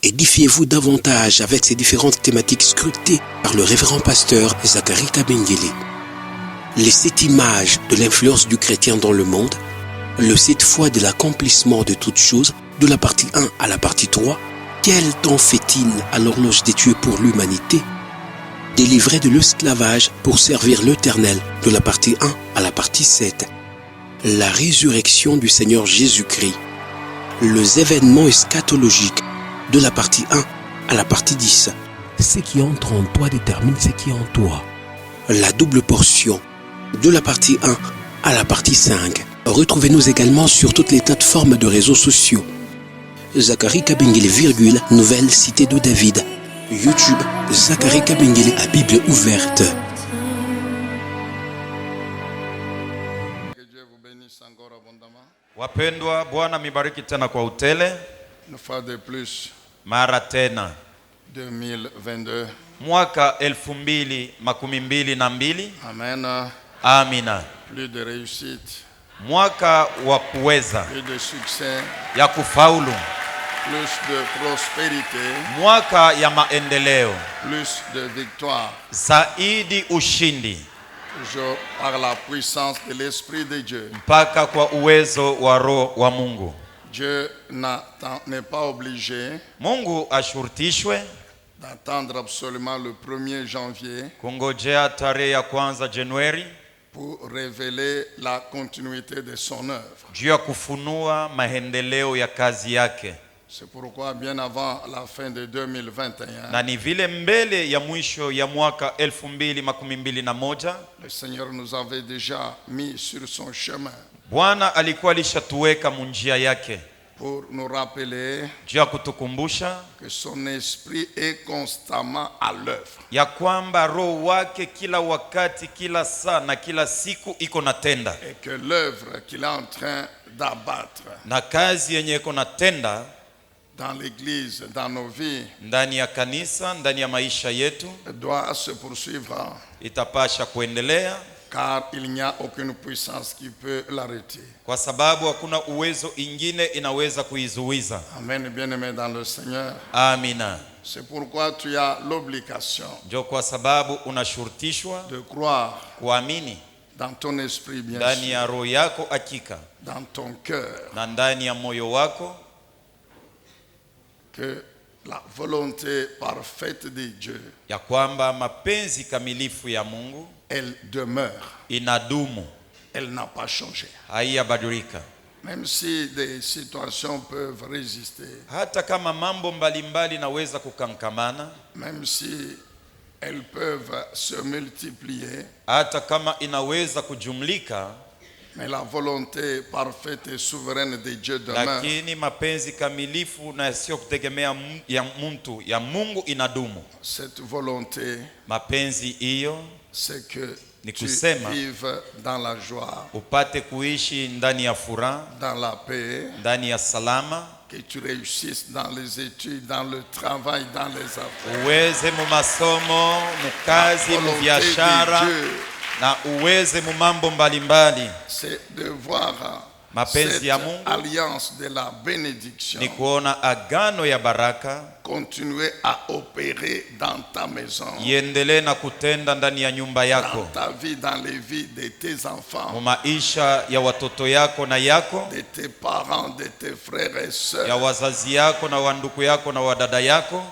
Édifiez-vous davantage avec ces différentes thématiques scrutées par le révérend pasteur Zacharie Kabengele. Les 7 images de l'influence du chrétien dans le monde, le 7 fois de l'accomplissement de toutes choses, de la partie 1 à la partie 3, quel temps fait-il à l'horloge des dieux pour l'humanité? Délivré de l'esclavage pour servir l'Éternel, de la partie 1 à la partie 7. La résurrection du Seigneur Jésus-Christ. Les événements eschatologiques, de la partie 1 à la partie 10. Ce qui entre en toi détermine ce qui est en toi. La double portion, de la partie 1 à la partie 5. Retrouvez-nous également sur toutes les plateformes de réseaux sociaux. Zacharie Kabengele, nouvelle cité de David. YouTube, Zacharie Kabengele à Bible ouverte. Que Dieu vous bénisse encore abondamment. Wapendwa, Bwana mibariki tena kwa utele. Une fois de plus, Mara tena 2022. mwaka 2022. Amen. Amina. Plus de réussite, Mwaka wa kuweza, plus de succès, ya kufaulu, plus de prospérité, mwaka ya maendeleo, plus de victoire. zaidi ushindi, Toujours par la puissance de l'Esprit de Dieu. mpaka kwa uwezo wa Roho wa Mungu. Dieu n'est pas obligé Mungu ashurutishwe d'attendre absolument le 1er janvier kungojea tarehe ya kwanza Januari pour révéler la continuité de son œuvre. juu ya kufunua maendeleo ya kazi yake. C'est pourquoi bien avant la fin de 2021, Na ni vile mbele ya mwisho ya mwaka 2021 le Seigneur nous avait déjà mis sur son chemin Bwana alikuwa alishatuweka munjia yake pour nous rappeler juu ya kutukumbusha que son esprit est constamment à l'œuvre. ya kwamba roho wake kila wakati, kila saa na kila siku iko natenda, Et que l'œuvre qu'il est en train d'abattre na kazi yenye iko natenda dans l'église, dans nos vies, ndani ya kanisa, ndani ya maisha yetu doit se poursuivre, itapasha kuendelea, car il n'y a aucune puissance qui peut l'arrêter. kwa sababu hakuna uwezo ingine inaweza kuizuiza. Amen, bien-aimé dans le Seigneur. Amina. C'est pourquoi tu as l'obligation Ndio kwa sababu unashurutishwa de croire kuamini dans ton esprit, bien ndani sûr, ya roho yako hakika, dans ton cœur, na ndani ya moyo wako que la volonté parfaite de Dieu, ya kwamba mapenzi kamilifu ya Mungu elle demeure, inadumu, elle n'a pas changé. haiyabadilika. Même si des situations peuvent résister, Hata kama mambo mbalimbali naweza kukankamana, même si elles peuvent se multiplier, hata kama inaweza kujumlika, mais la volonté parfaite et souveraine de Dieu demeure. lakini mapenzi kamilifu na sio kutegemea ya mtu ya Mungu inadumu. Cette volonté, Mapenzi hiyo c'est que ni tu kusema vives dans la joie, upate kuishi ndani ya furaha, dans la paix, ndani ya salama, que tu réussisses dans les études, dans le travail, dans les affaires. uweze mu masomo, mu kazi, mu Volonté biashara de Dieu, na uweze mu mambo mbalimbali. c'est de voir Mapenzi cette ya Mungu alliance de la bénédiction ni kuona agano ya baraka continuer à opérer dans ta maison, iendelee na kutenda ndani ya nyumba dans yako, ta vie, dans les vies de tes mu enfants, maisha ya watoto yako na yako, de tes parents, de tes frères et ya sœurs. wazazi yako na wanduku yako na wadada yako.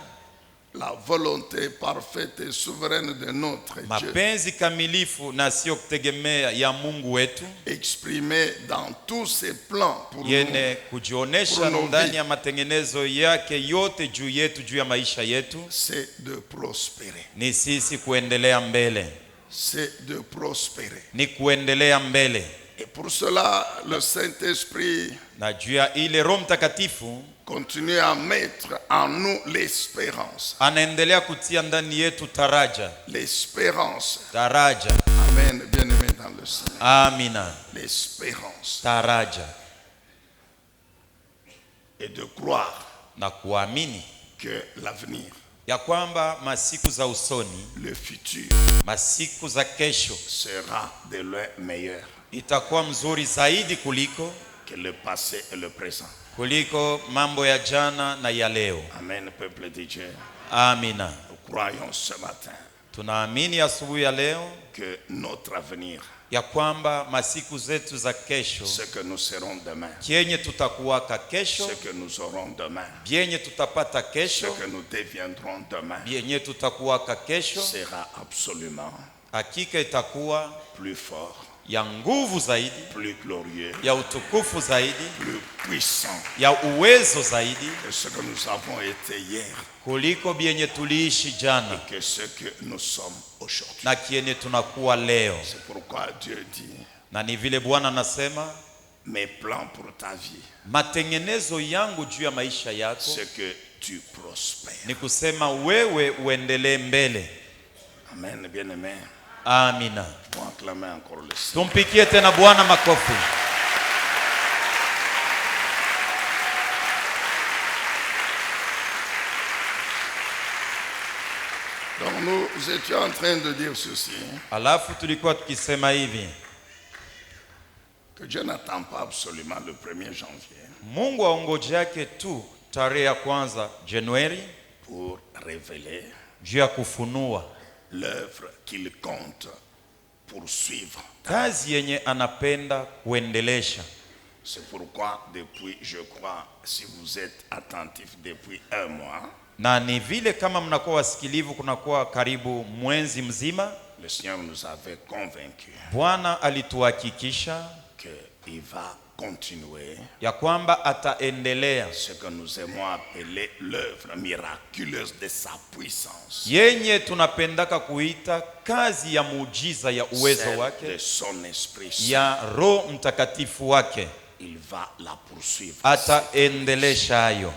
La volonté parfaite et souveraine de notre Dieu, Mapenzi kamilifu na sio kutegemea ya Mungu wetu exprimée dans tous ses plans pour nous, yene kujionesha Pour nos ndani vies. ya matengenezo yake yote juu yetu, juu ya maisha yetu, c'est de prospérer. ni sisi kuendelea mbele, C'est de prospérer. ni kuendelea mbele. Et pour cela, le Saint-Esprit Na juu ya ile Roho Mtakatifu continue à mettre en nous l'espérance. anaendelea kutia ndani yetu taraja, L'espérance. taraja. Amen, bien-aimé dans le Seigneur. Amina. L'espérance. Taraja Et de croire na kuamini que l'avenir, ya kwamba masiku za usoni, le futur, masiku za kesho sera de loin meilleur itakuwa mzuri zaidi kuliko que le passé et le présent. kuliko mambo ya jana na ya leo. Amen, peuple de Dieu. Amina. Nous croyons ce matin Tunaamini asubuhi ya leo que notre avenir, ya kwamba masiku zetu za kesho, ce que nous serons demain, kienye tutakuwaka kesho, ce que nous aurons demain, bienye tutapata ce kesho, que nous deviendrons demain, bienye tutakuwaka kesho, sera absolument hakika itakuwa plus fort, ya nguvu zaidi, plus glorieux, ya utukufu zaidi, plus puissant ya uwezo zaidi que ce que nous avons été hier kuliko bienye tuliishi jana et que ce que nous sommes aujourd'hui. na kienye tunakuwa leo. C'est pourquoi Dieu dit, Na ni vile Bwana anasema mes plans pour ta vie, matengenezo yangu juu ya maisha yako c'est que tu prospères. ni kusema wewe uendelee mbele. Amen, bien-aimé. Amina. Pour acclamer encore le Seigneur. Tumpikie tena Bwana makofi. Donc nous étions en train de dire ceci, Alafu tulikuwa tukisema hivi, que Dieu n'attend pas absolument le 1er janvier Mungu aongoje yake tu tarehe ya kwanza Januari pour révéler juu ya kufunua l'œuvre qu'il compte poursuivre. kazi yenye anapenda kuendelesha. C'est pourquoi depuis, je crois, si vous êtes attentifs depuis 1 mois, Na ni vile kama mnakuwa wasikilivu, kunakuwa karibu mwezi mzima, le Seigneur nous avait convaincus Bwana alituhakikisha qu'il va continuer ya kwamba ataendelea ce que nous aimons appeler l'œuvre miraculeuse de sa puissance, yenye tunapendaka kuita kazi ya muujiza ya uwezo celle de wake, son Esprit Saint. ya Roho Mtakatifu wake. Il va la poursuivre. Ataendelesha hayo.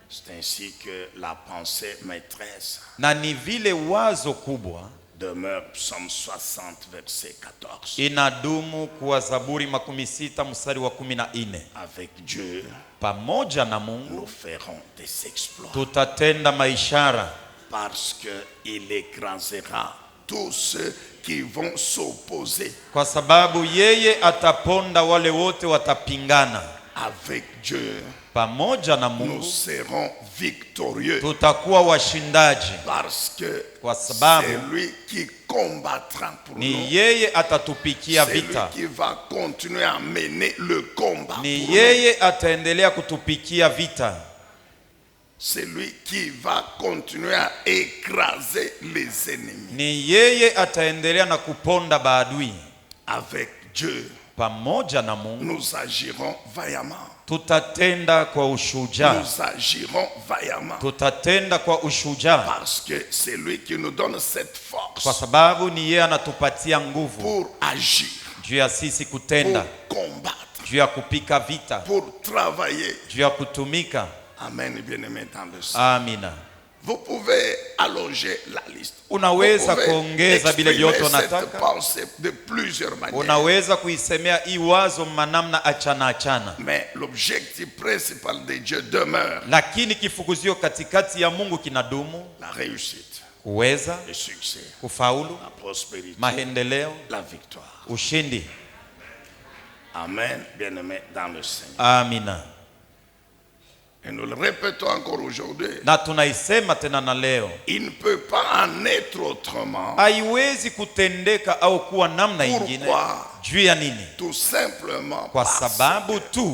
C'est ainsi que la pensée maîtresse Na ni vile wazo kubwa demeure Psaume 60 verset 14. inadumu kuwa Zaburi 60 mstari wa 14. Avec Dieu, Pamoja na Mungu nous ferons des exploits tutatenda maishara, parce qu'il écrasera tous ceux qui vont s'opposer. kwa sababu yeye ataponda wale wote watapingana. Avec Dieu, Pamoja na nous Mungu serons victorieux tutakuwa washindaji, parce que kwa sababu c'est lui qui combattra pour nous. ni yeye atatupikia C'est lui vita, qui va continuer à mener le combat pour ni nous. yeye ataendelea kutupikia vita, C'est lui qui va continuer à écraser les ennemis. ni yeye ataendelea na kuponda maadui. Avec Dieu, Pamoja na Mungu nous agirons vaillamment. tutatenda kwa ushujaa, Nous agirons vaillamment. tutatenda kwa ushujaa, Parce que c'est lui qui nous donne cette kwa force sababu ni yeye anatupatia nguvu pour agir, juu ya sisi pour kutenda, combattre, juu ya kupika vita, pour travailler. juu ya kutumika. Amen, bien-aimé dans le Seigneur. Amina. Vous pouvez allonger la liste. Unaweza Vous kuongeza vile vyote exprimer cette unataka. pensée de plusieurs manières. Unaweza kuisemea hii wazo manamna achana achana, Mais l'objectif principal de Dieu demeure lakini kifukuzio katikati ya Mungu kinadumu: la réussite, kuweza, le succès, kufaulu, la prospérité, maendeleo, la victoire. ushindi. Amen, bien-aimé dans le Seigneur. Amina. Et nous le répétons encore aujourd'hui. Na tunaisema tena na leo, Il ne peut pas en être autrement. haiwezi kutendeka au kuwa namna ingine. Pourquoi? Juu ya nini? Tout simplement Kwa parce sababu que tu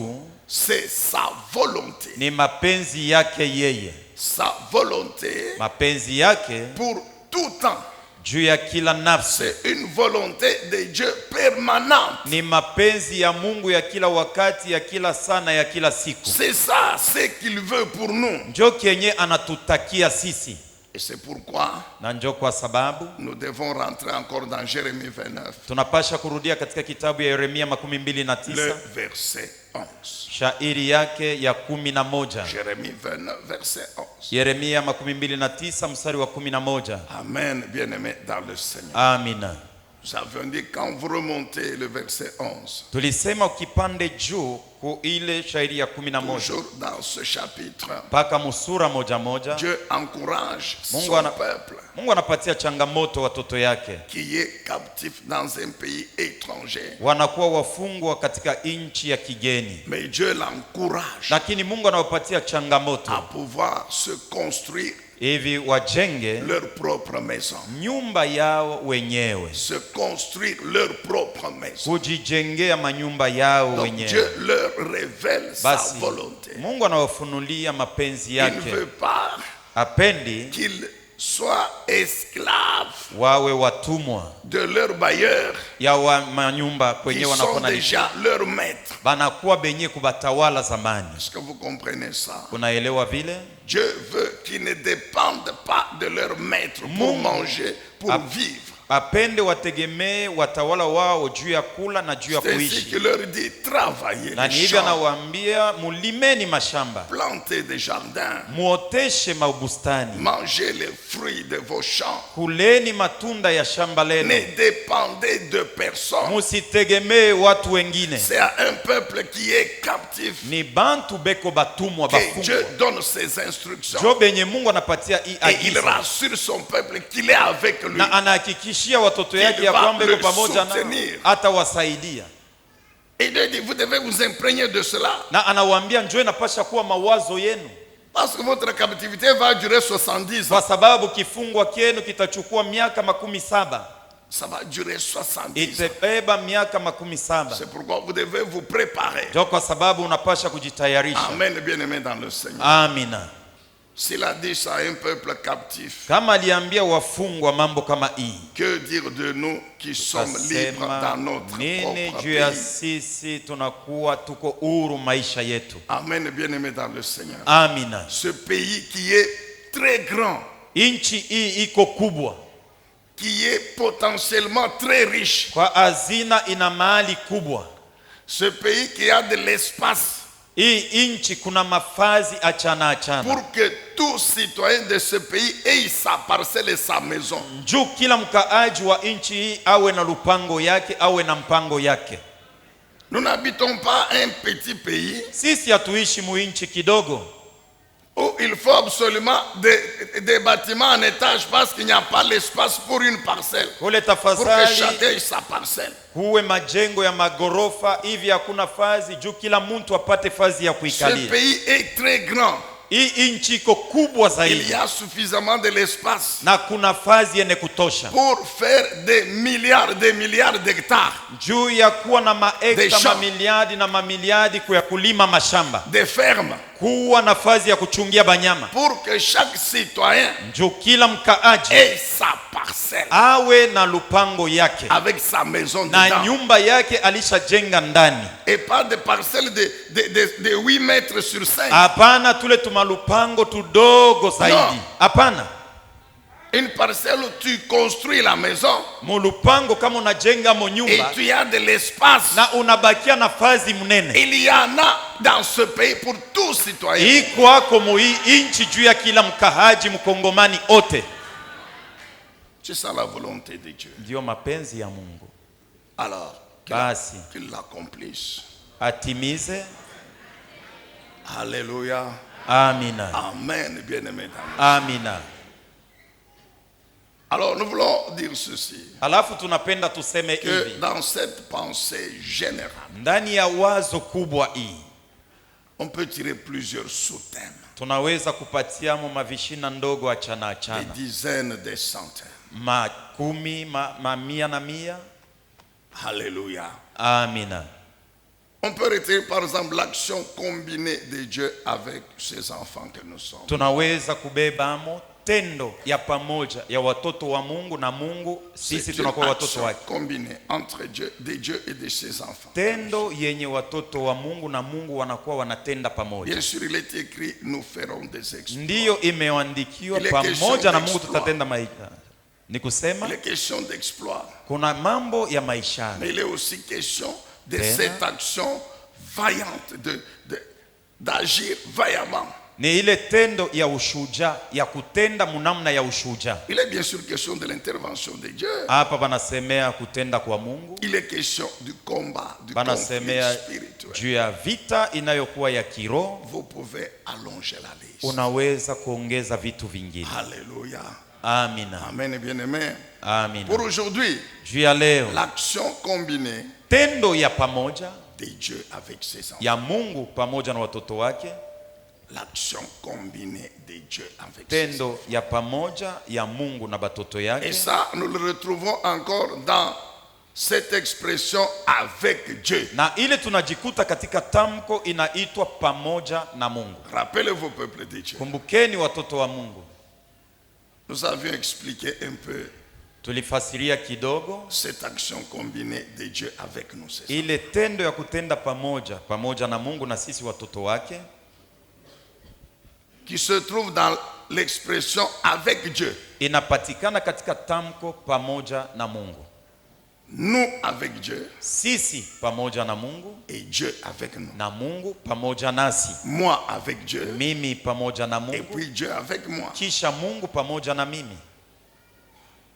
c'est sa volonté. ni mapenzi yake yeye, Sa volonté mapenzi yake pour tout temps. juu ya kila nafsi. C'est une volonté de Dieu permanente. Ni mapenzi ya Mungu ya kila wakati, ya kila sana, ya kila siku. C'est ça ce qu'il veut pour nous. Njo kenye anatutakia sisi, Et c'est pourquoi na njo kwa sababu nous devons rentrer encore dans Jérémie 29, tunapasha kurudia katika kitabu ya Yeremia le 29 verset 11. shairi yake ya 11. Jérémie 29, verset 11. Yeremia 29 mstari wa 11. Amen, bien-aimé dans le Seigneur. Amina. Nous avions dit quand vous remontez le verset 11, Tulisema ukipande juu ku ile shairi ya 11 toujours dans ce chapitre, mpaka musura moja moja, Dieu encourage Mungu son peuple Mungu anapatia changamoto watoto yake qui est captif dans un pays étranger. wanakuwa wafungwa katika nchi ya kigeni, Mais Dieu l'encourage lakini Mungu anawapatia changamoto à pouvoir se construire hivi wajenge leur propre maison. nyumba yao wenyewe, Se construire leur propre maison. kujijengea manyumba yao Donc wenyewe. Dieu leur révèle sa Basi volonté. Mungu anawafunulia mapenzi Il ne yake, veut pas hapendi qu'ils soient esclaves wawe watumwa de leur bailleur ya wa manyumba qui kwenye sont wanakuwa na déjà leur maître. banakuwa benye kubatawala zamani. Est-ce que vous comprenez ça? Unaelewa vile? Dieu veut qu'ils ne dépendent pas de leur maître pour Mungu manger, pour vivre. apende wategemee watawala wao juu ya kula na juu ya C'est ainsi kuishi, qu'il leur dit, travaillez na les ni hivyo champs, anawaambia mulimeni mashamba, plantez des jardins, muoteshe mabustani, mangez les fruits de vos champs. kuleni matunda ya shamba lenu, Ne dépendez de personne. musitegemee watu wengine. C'est à un peuple qui est captif Ni bantu beko batumwa que bafungwa, Dieu donne ses instructions. jo benye Mungu anapatia Et il agizo, rassure son peuple qu'il est avec lui. na anahakikishia watoto yake ya va kwamba le iko pamoja na soutenir. atawasaidia, Et Dieu dit, vous devez vous imprégner de cela. na anawaambia njoo inapasha kuwa mawazo yenu, Parce que votre captivité va durer 70 ans. kwa sababu kifungwa kyenu kitachukua miaka 17, Ça va durer 70 ans. itabeba miaka 17. C'est pourquoi vous devez vous préparer. Ndio kwa sababu unapasha kujitayarisha. Amen, bien-aimés dans le Seigneur. Amina. S'il a dit ça à un peuple captif, Kama aliambia wafungwa mambo kama hii, que dire de nous qui sommes libres dans kasema notre nini propre juu ya pays? sisi tunakuwa tuko huru maisha yetu? Amen, bien-aimés dans le Seigneur. Amina. Ce pays qui est très grand, Inchi hii iko kubwa, qui est potentiellement très riche. kwa hazina ina mali kubwa. Ce pays qui a de l'espace Hii inchi kuna mafazi achana achana, pour que tout citoyen de ce pays ait sa parcelle et sa maison. juu kila mkaaji wa inchi hii awe na lupango yake, awe na mpango yake. Nous n'habitons pas un petit pays Sisi hatuishi muinchi kidogo où il faut absolument des bâtiments en étage parce qu'il n'y a pas l'espace pour une parcelle. kule, Pour que tafadhali chacun ait sa parcelle. kuwe majengo ya magorofa hivi, hakuna fazi juu kila mtu apate fazi ya Ce kuikalia. pays est très grand. Hii inchi iko kubwa Il zaidi y a suffisamment de l'espace na kuna fazi yenye kutosha pour faire des milliards d'hectares, juu ya kuwa na Des maekta champs. mamiliadi na mamiliadi ya kulima mashamba, des fermes, kuwa na fazi ya kuchungia banyama, pour que chaque citoyen juu kila mkaaji ait sa parcelle awe na lupango yake avec sa maison na dedans. nyumba yake alishajenga ndani. Et pas des parcelles de 8 mètres sur 5. Hapana tule tumalupango tudogo zaidi, No. hapana. Une parcelle où tu construis la maison Mulupango kama unajenga mo et nyumba tu as de l'espace. na unabakia nafasi mnene, Il y en a dans ce pays pour tout citoyen. iko ako mu hii inchi juu ya kila mkahaji mkongomani ote. C'est ça la volonté de Dieu. Ndio mapenzi ya Mungu, Alors, basi qu'il l'accomplisse. atimize. Alléluia. Amina, Amen, bien-aimé. amina. Alors, nous voulons dire ceci. Alafu tunapenda tuseme Que hivi, dans cette pensée générale, ndani ya wazo kubwa hii on peut tirer plusieurs sous-thèmes. tunaweza kupatiamo mavishina ndogo achana Des achana, dizaines, des centaines. makumi, mamia na mia. Alléluia. Amina. On peut retenir par exemple l'action combinée de Dieu avec ses enfants que nous sommes. Tunaweza kubebamo tendo ya pamoja ya watoto wa Mungu na Mungu, sisi C'est une tunakuwa watoto action wake. combinée entre Dieu et de ses enfants. Tendo yenye watoto wa Mungu na Mungu wanakuwa wanatenda pamoja. Bien sûr, il est écrit, nous ferons des exploits. Ndiyo imeandikiwa, Ile pamoja question na Mungu d'exploit. tutatenda maisha. Ni kusema Il est question d'exploit, kuna mambo ya maishani, mais il est aussi question de Tena. cette action vaillante, d'agir vaillamment. Ni ile tendo ya ushuja, ya kutenda munamna ya ushuja. Il est bien sûr question de l'intervention de Dieu. Hapa banasemea kutenda kwa Mungu. Il est question du combat, du conflit Banasemea spirituel. juu ya vita inayokuwa ya kiroho. Vous pouvez allonger la liste. Unaweza kuongeza vitu vingine. Alléluia. Amina. Amen, bien-aimé. Amina. Pour aujourd'hui, Juu ya leo, l'action combinée tendo ya pamoja de Dieu avec ses enfants. ya Mungu pamoja na watoto wake. L'action combinée de Dieu avec ses Tendo enfants. ya pamoja ya Mungu na batoto Et yake. ça, nous le retrouvons encore dans cette expression avec Dieu. Na ile tunajikuta katika tamko inaitwa pamoja na Mungu. Rappelez-vous, peuple de Dieu. Kumbukeni watoto wa Mungu. Nous avions expliqué un peu Tulifasiria kidogo cette action combinée de Dieu avec nous. C'est ça. ile tendo ya kutenda pamoja na Mungu na sisi watoto wake, Qui se trouve dans l'expression avec Dieu. inapatikana katika tamko pamoja na Mungu. Nous avec Dieu Sisi pamoja na Mungu et Dieu avec nous. na Mungu pamoja nasi. Moi avec Dieu Mimi pamoja na et Mungu puis Dieu avec moi. kisha Mungu pamoja na mimi.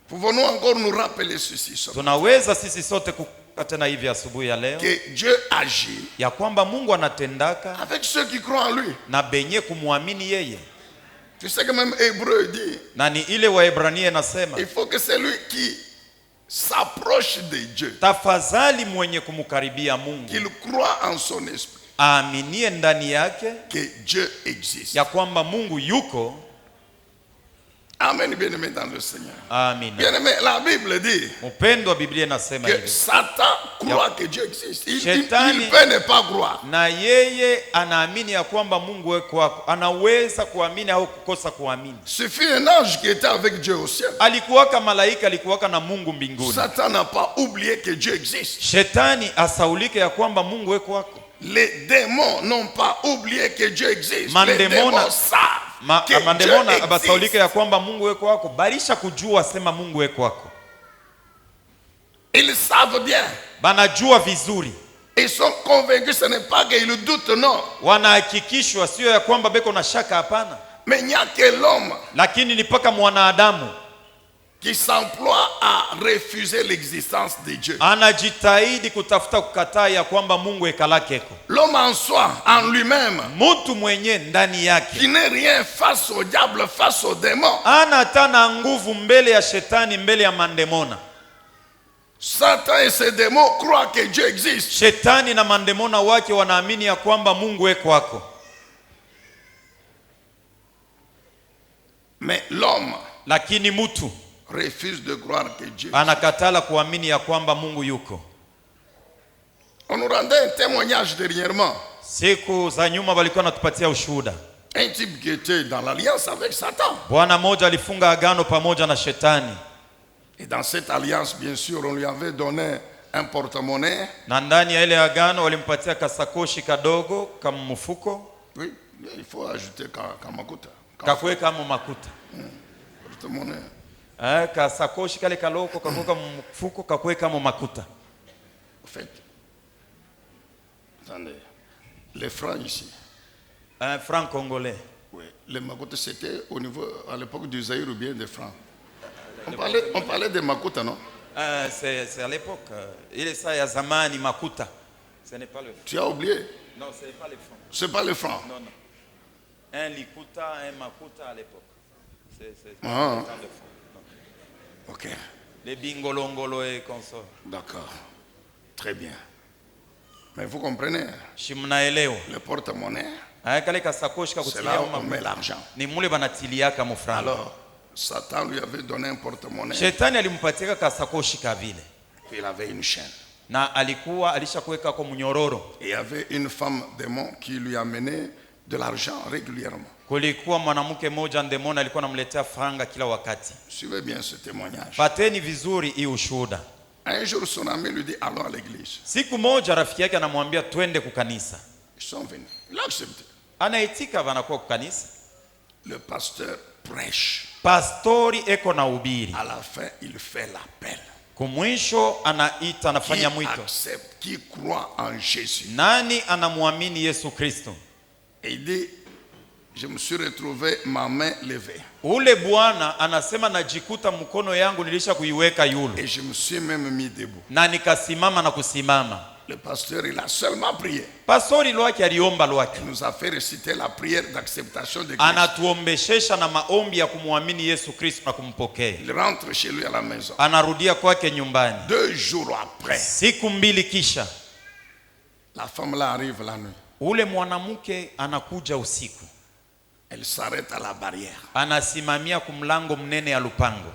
Pouvons-nous encore nous rappeler ceci ce matin? Tunaweza sisi sote kukumbuka tena hivi asubuhi ya leo Que Dieu agit ya kwamba Mungu anatendaka avec ceux qui croient en lui. na benye kumwamini yeye. Tu sais que même Hébreu dit, Na ni ile Waebrania inasema il faut que celui qui s'approche de Dieu, tafadhali mwenye kumkaribia Mungu qu'il croit en son esprit, aaminie ndani yake que Dieu existe. ya kwamba Mungu yuko. Amen, bien-aimé dans le Seigneur. Amina. Bien-aimé, la Bible dit Mpendo wa Biblia inasema que hivi, Satan croit que Dieu existe. Il Shetani- peut ne pas croire. na yeye anaamini ya kwamba Mungu yuko kwako. Anaweza kuamini au kukosa kuamini. Ce fut un ange qui était avec Dieu au ciel. Alikuwaka malaika, alikuwaka na Mungu mbinguni. Satan n'a pas oublié que Dieu existe. Shetani asaulike ya kwamba Mungu yuko kwako. Les démons n'ont pas oublié que Dieu existe. Mandemona- Les démons savent que Dieu Mandemona abasaulike existe. ya kwamba Mungu yuko kwako, balisha kujua sema Mungu yuko kwako. Ils savent bien. Banajua vizuri. Ils sont convaincus, ce n'est pas qu'ils doutent, non. Wanahakikishwa sio ya kwamba beko na shaka, hapana. Mais il n'y a que l'homme Lakini ni paka mwanadamu qui s'emploie à refuser l'existence de Dieu. anajitahidi kutafuta kukataa ya kwamba Mungu ekalakeko. L'homme en soi, en lui-même, Mtu mwenye ndani yake qui n'est rien face au diable, face aux démons. ana hata na nguvu mbele ya shetani, mbele ya mandemona. Satan et ses démons croient que Dieu existe. Shetani na mandemona wake wanaamini ya kwamba Mungu eko kwako. Mais l'homme Lakini mtu refuse de croire que Dieu existe. anakatala kuamini ya kwamba Mungu yuko. On nous rendait un témoignage dernièrement. Siku za nyuma walikuwa natupatia ushuhuda. Un type qui était dans l'alliance avec Satan. Bwana mmoja alifunga agano pamoja na shetani, Et dans cette alliance, bien sûr, on lui avait donné un porte-monnaie. na ndani ya ile agano walimpatia kasakoshi kadogo kama mfuko Oui, il faut ajouter Kamakuta. kakuweka mu makuta. Porte-monnaie. Kasakoshi kale kaloko kakuweka mu mfuko kakuweka mu makuta. En fait, attendez, les francs ici. Un franc congolais. Oui, les Makuta, c'était au niveau, à l'époque du Zaïre ou bien des francs. On parlait des Makuta, non? C'est à l'époque. Il est ça ya zamani makuta. Ce n'est pas le franc. Tu as oublié? Non, ce n'est pas le franc. C'est pas les francs. Non, non. Un likuta, un makuta à l'époque. C'est Ah. pas le franc. Non. Ok, Les bingolongolo et consorts. d'accord. Très bien. Mais vous comprenez, Shimnaelewa. le porte-monnaie, Kale kasakoshi c'est là kakutilia où on met makuta. l'argent. Ni mule banatiliaka mu franc. Alors, Satan lui avait donné un porte-monnaie, Shetani alimpatia kasakoshi kavile. puis il avait une chaîne. Na alikuwa alishakuweka kwa mnyororo. Et il y avait une femme démon qui lui amenait de l'argent régulièrement. Kulikuwa mwanamke mmoja ndemona alikuwa anamletea franga kila wakati. Suivez bien ce témoignage. Pateni vizuri hii ushuhuda. Un jour, son ami lui dit, allons à l'église. Siku moja rafiki yake anamwambia twende kukanisa. Ils sont venus. Il a accepté. Anaitika vanakuwa kukanisa. Le pasteur prêche. Pastori eko na ubiri. À la fin, il fait l'appel. Kumwisho anaita, Qui anafanya mwito. accepte, qui croit en Jésus. Nani anamwamini Yesu Kristo? Et il dit, je me suis retrouvé ma main levée. Ule bwana anasema najikuta mkono yangu nilisha kuiweka yulu. Et je me suis même mis debout. Na nikasimama na kusimama. Le pasteur, il a seulement prié. Pastori lwake aliomba lwake. Il nous a fait réciter la prière d'acceptation de Christ. Anatuombeshesha na maombi ya kumwamini Yesu Kristo na kumpokea. Il rentre chez lui à la maison. Anarudia kwake nyumbani. 2 jours après. Siku mbili kisha. La femme là arrive la nuit. Ule mwanamke anakuja usiku. Elle s'arrête à la barrière. Anasimamia kumlango mnene ya lupango.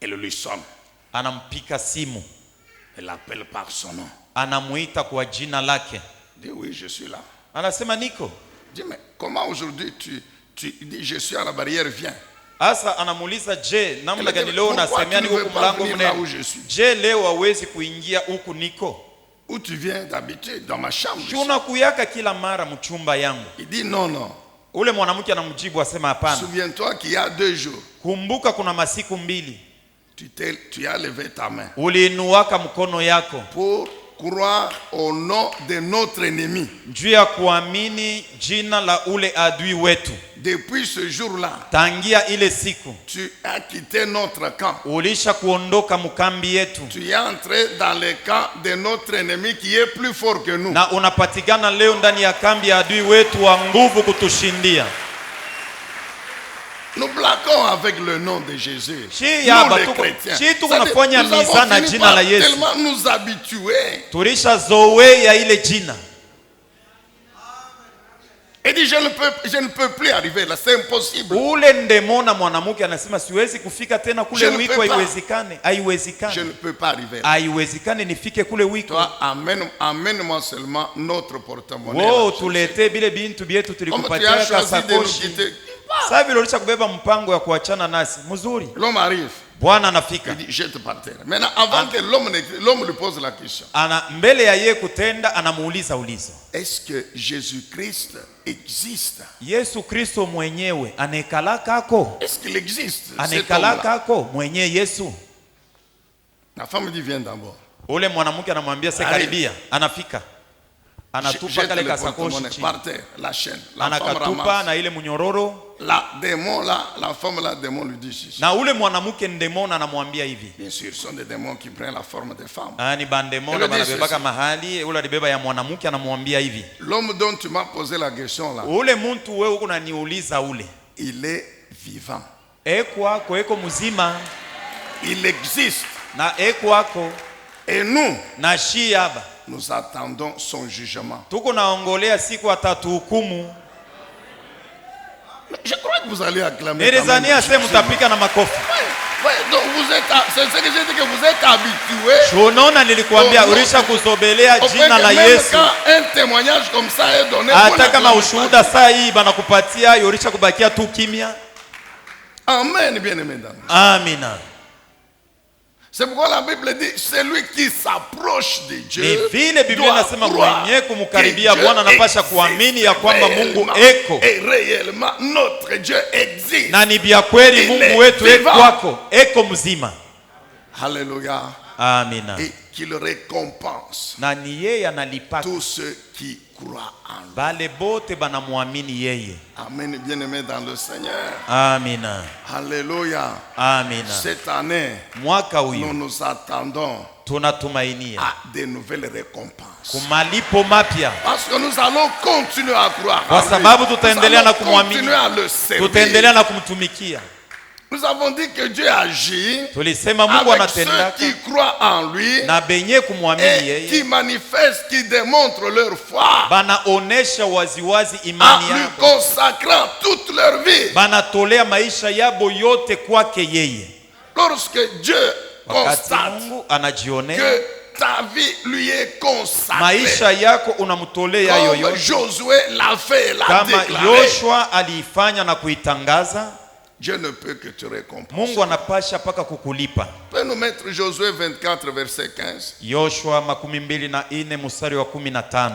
Elle lui sonne. Anampika simu. Elle l'appelle par son nom. Anamuita kwa jina lake. Dit oui, je suis là. Anasema niko. Dis mais comment aujourd'hui tu dis je suis à la barrière, viens. Asa anamuuliza je, namna gani leo unasemea niko kumlango mnene? Je, leo hawezi kuingia huku niko? Où tu viens d'habitude? Dans ma chambre. Unakuyaka kila mara mchumba yangu. Il dit non, non. Ule mwanamke anamjibu asema hapana. Souviens-toi qu'il y a 2 jours. Kumbuka kuna masiku mbili. Tu as levé ta main. Uliinuaka mkono yako. Pour croire au nom de notre ennemi. Juu ya kuamini jina la ule adui wetu. Depuis ce jour-là, tangia ile siku, tu as quitté notre camp. Ulisha kuondoka mkambi yetu. Tu es entré dans le camp de notre ennemi qui est plus fort que nous. Na unapatikana leo ndani ya kambi ya adui wetu wa nguvu kutushindia. Nous plaquons avec le nom de Jésus. Nous les chrétiens. Tellement nous habitués. Tulisha zoea ile jina. Et dit je ne peux plus arriver là, c'est impossible. Ule ndemona mwanamke anasema siwezi kufika tena kule wiko, haiwezekane. Haiwezekane. Je ne peux pas arriver là. Haiwezekane nifike kule wiko. Toi amène-moi seulement notre porte-monnaie. Wow, tulete bile bintu bietu tulikupatia kasakoshi. Sasa vile ulisha kubeba mpango ya kuachana nasi. Mzuri. L'homme arrive. Bwana anafika. Il dit jette par terre. Maintenant avant que l'homme lui pose la question. Ana mbele ya yeye kutenda anamuuliza ulizo. Est-ce que Jésus-Christ existe? Yesu Kristo mwenyewe anekalaka ako? Est-ce qu'il existe? Anekalaka ako mwenye Yesu? La femme dit viens d'abord. Ule mwanamke anamwambia sekaribia, anafika. Anatupa kale kasakoshi chini. Par terre, la chaîne. Anakatupa na ile munyororo. La démon là, la femme là, démon lui dit si. Na ule mwanamke ndemona anamwambia hivi. Bien sûr, ce sont des démons qui prennent la forme des femmes. Ni bandemona banabebaka mahali, ule alibeba ya mwanamke anamwambia hivi. L'homme dont tu m'as posé la question là. Ule muntu wewe uko unaniuliza ule. Il est vivant. Kwako eko mzima. Il existe. Na kwako. Et nous, na shiaba, nous attendons son jugement. Tuko naongolea siku atatuhukumu. Je crois que vous allez acclamer. Nerezania sema mtapika na makofi. Ouais, donc vous êtes, c'est ce que j'ai dit, que vous êtes habitués. Unaona nilikwambia ulisha kusobelea jina la Yesu. Quand un témoignage comme ça est donné, hata kama ushuhuda saa hii banakupatia ulisha kubakia tu kimya. Amen, bien-aimé. Amina. C'est pourquoi la Bible dit celui qui s'approche de Dieu doit croire que Dieu existe. Et réellement notre Dieu existe. Alléluia. Amina. Et qu'il récompense tous ceux qui croient en lui. Amen, bien-aimé dans le Seigneur. Amina. Alléluia. Amina. Cette année, nous nous attendons à de nouvelles récompenses. Parce que nous allons continuer à croire. Nous allons continuer à le servir. Nous avons dit que Dieu agit avec ceux qui croient en lui et qui manifestent, qui démontrent leur foi en lui consacrant toute leur vie. Lorsque Dieu constate que ta vie lui est consacrée, comme Josué l'a fait, l'a déclaré, Dieu ne peut que te récompenser. Peut-nous mettre Josué 24 verset 15.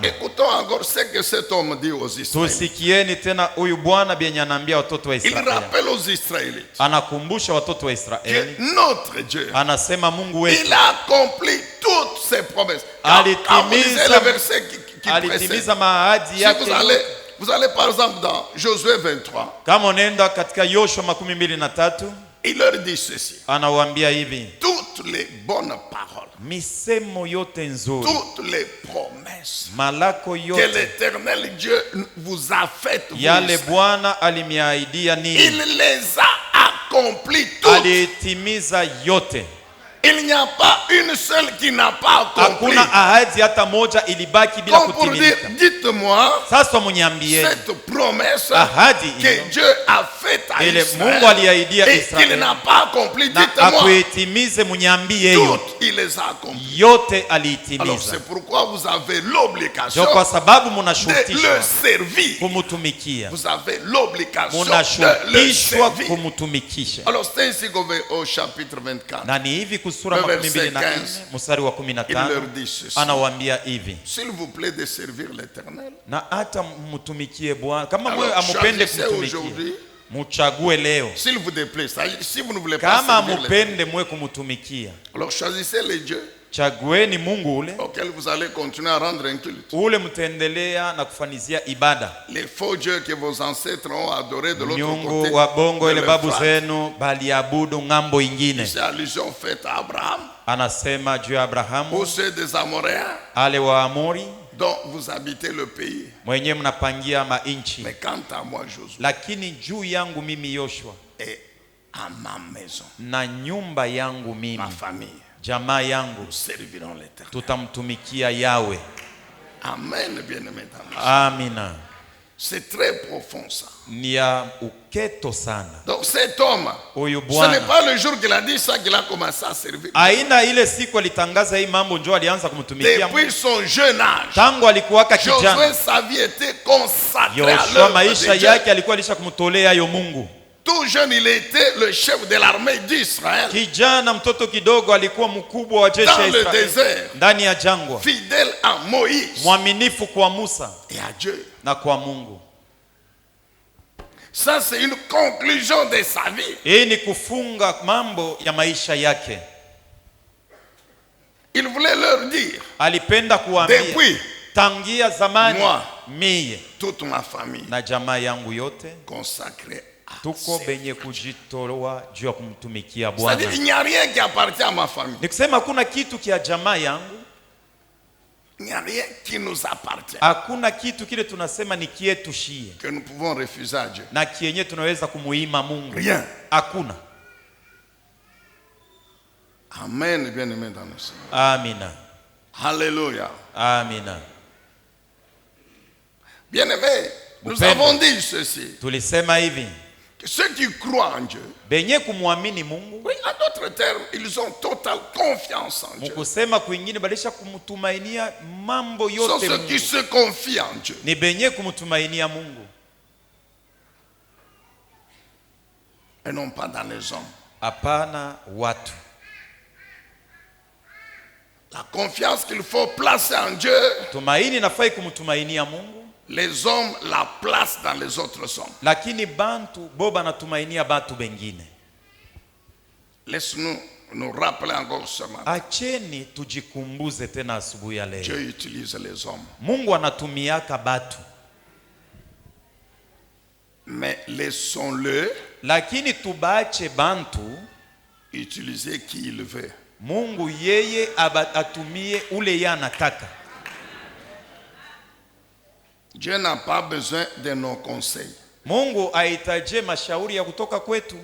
Écoutons encore ce que cet homme dit aux Israélites. Il rappelle aux Israélites que notre Dieu, il a accompli toutes ses promesses. Quand vous lisez le verset qui précède, si vous allez vous allez par exemple dans Josué 23. Kama unaenda katika Yoshua 23, il leur dit ceci. Anawaambia hivi. Toutes les bonnes paroles. Misemo yote nzuri. Toutes les promesses. Malako yote. Que l'Éternel Dieu vous a faites. Yale Bwana alimiahidia nini? Il les a accomplis toutes. Alitimiza yote. Il n'y a pas une seule qui n'a pas accompli. Hakuna ahadi hata moja ilibaki bila kutimilika. Dites-moi, sasa mniambie, cette promesse ahadi que Dieu a faite à Israël, Mungu aliahidia Israeli, qu'il n'a pas accompli, dites-moi. Akuitimize, mniambie hiyo. Il les a accomplis. Yote aliitimiza. Alors c'est pourquoi vous avez l'obligation kwa sababu de le servir. Kumutumikia. Vous avez l'obligation de le servir. Kumutumikisha. Alors c'est ainsi qu'on va au chapitre 24. Na ni hivi sura 24 mstari wa 15 anawaambia hivi, s'il vous plaît de servir l'Éternel, na hata mtumikie Bwana kama mwe amupende kumtumikia, muchague leo. S'il vous déplaît, si vous ne voulez pas kama amupende mwe kumtumikia, alors choisissez les dieux, chagueni Mungu ule auquel vous allez continuer à rendre un culte. Ule mtendelea na kufanizia ibada. Les faux dieux que vos ancêtres ont adorés de l'autre côté. Mungu wa bongo ile babu zenu baliabudu ngambo ingine. C'est allusion faite à Abraham. Anasema juu ya Abrahamu. Ou ceux des Amoréens. Ale wa Amori. dont vous habitez le pays. Mwenye mnapangia mainchi. Mais quant à moi, Josué. Lakini juu yangu mimi Yoshua. Et à ma maison. Na nyumba yangu mimi. Ma famille. Jamaa yangu. Nous servirons l'Éternel. Tutamtumikia Yawe. Amen, bien-aimé. Amina. C'est très profond ça. Ni ya uketo sana. Donc cet homme, ce n'est pas le jour qu'il a dit ça qu'il a commencé à servir. Aina ile siku alitangaza hii mambo njoo alianza kumtumikia. Depuis son jeune âge. Tangu alikuwaka kijana. Josué, sa vie était consacrée à Yoshua l'œuvre maisha de Dieu. yake alikuwa alisha kumtolea yo Mungu. Tout jeune, il était le chef de l'armée d'Israël. Kijana mtoto kidogo alikuwa mkubwa wa jeshi la Israeli. Dans le désert. Ndani ya jangwa. Fidèle à Moïse. Mwaminifu kwa Musa. Et à Dieu. Na kwa Mungu. Ça c'est une conclusion de sa vie. Hii ni kufunga mambo ya maisha yake. Il voulait leur dire. Alipenda kuambia. Depuis. Tangia zamani. Moi. Mie. Toute ma famille. Na jamaa yangu yote. Consacrée. Tuko benye kujitoa juu ya kumtumikia Bwana. C'est-à-dire, il n'y a rien qui appartient à ma famille. Nikusema hakuna kitu kia jamaa yangu. Il n'y a rien qui nous appartient. Hakuna kitu kile tunasema ni kietu shie. Que nous pouvons refuser à Dieu. Na kienye tunaweza kumuima Mungu. Rien. Hakuna. Amen, bien-aimé dans le Seigneur. Amina. Alléluia. Amina. Bien-aimé, nous avons dit ceci. Tulisema hivi. Ceux qui croient en Dieu, benye kumwamini Mungu, oui, en d'autres termes, ils ont totale confiance en Dieu. Mukusema kwingine balisha kumtumainia mambo yote Mungu. Sont ceux qui se confient en Dieu. Ni benye kumtumainia Mungu. Et non pas dans les hommes. Hapana watu. La confiance qu'il faut placer en Dieu. Tumaini nafai kumtumainia Mungu. Les hommes la placent dans les autres hommes. Lakini bantu boba natumainia bantu bengine. Laisse-nous nous rappeler encore ce matin. Acheni tujikumbuze tena asubuhi ya leo. Dieu utilise les hommes. Mungu anatumiaka batu. Mais laissons-le. Lakini tubache bantu utiliser qui il veut. Mungu yeye atumie ule ya anataka. Dieu n'a pas besoin de nos conseils. Mungu haitaje mashauri ya kutoka kwetu.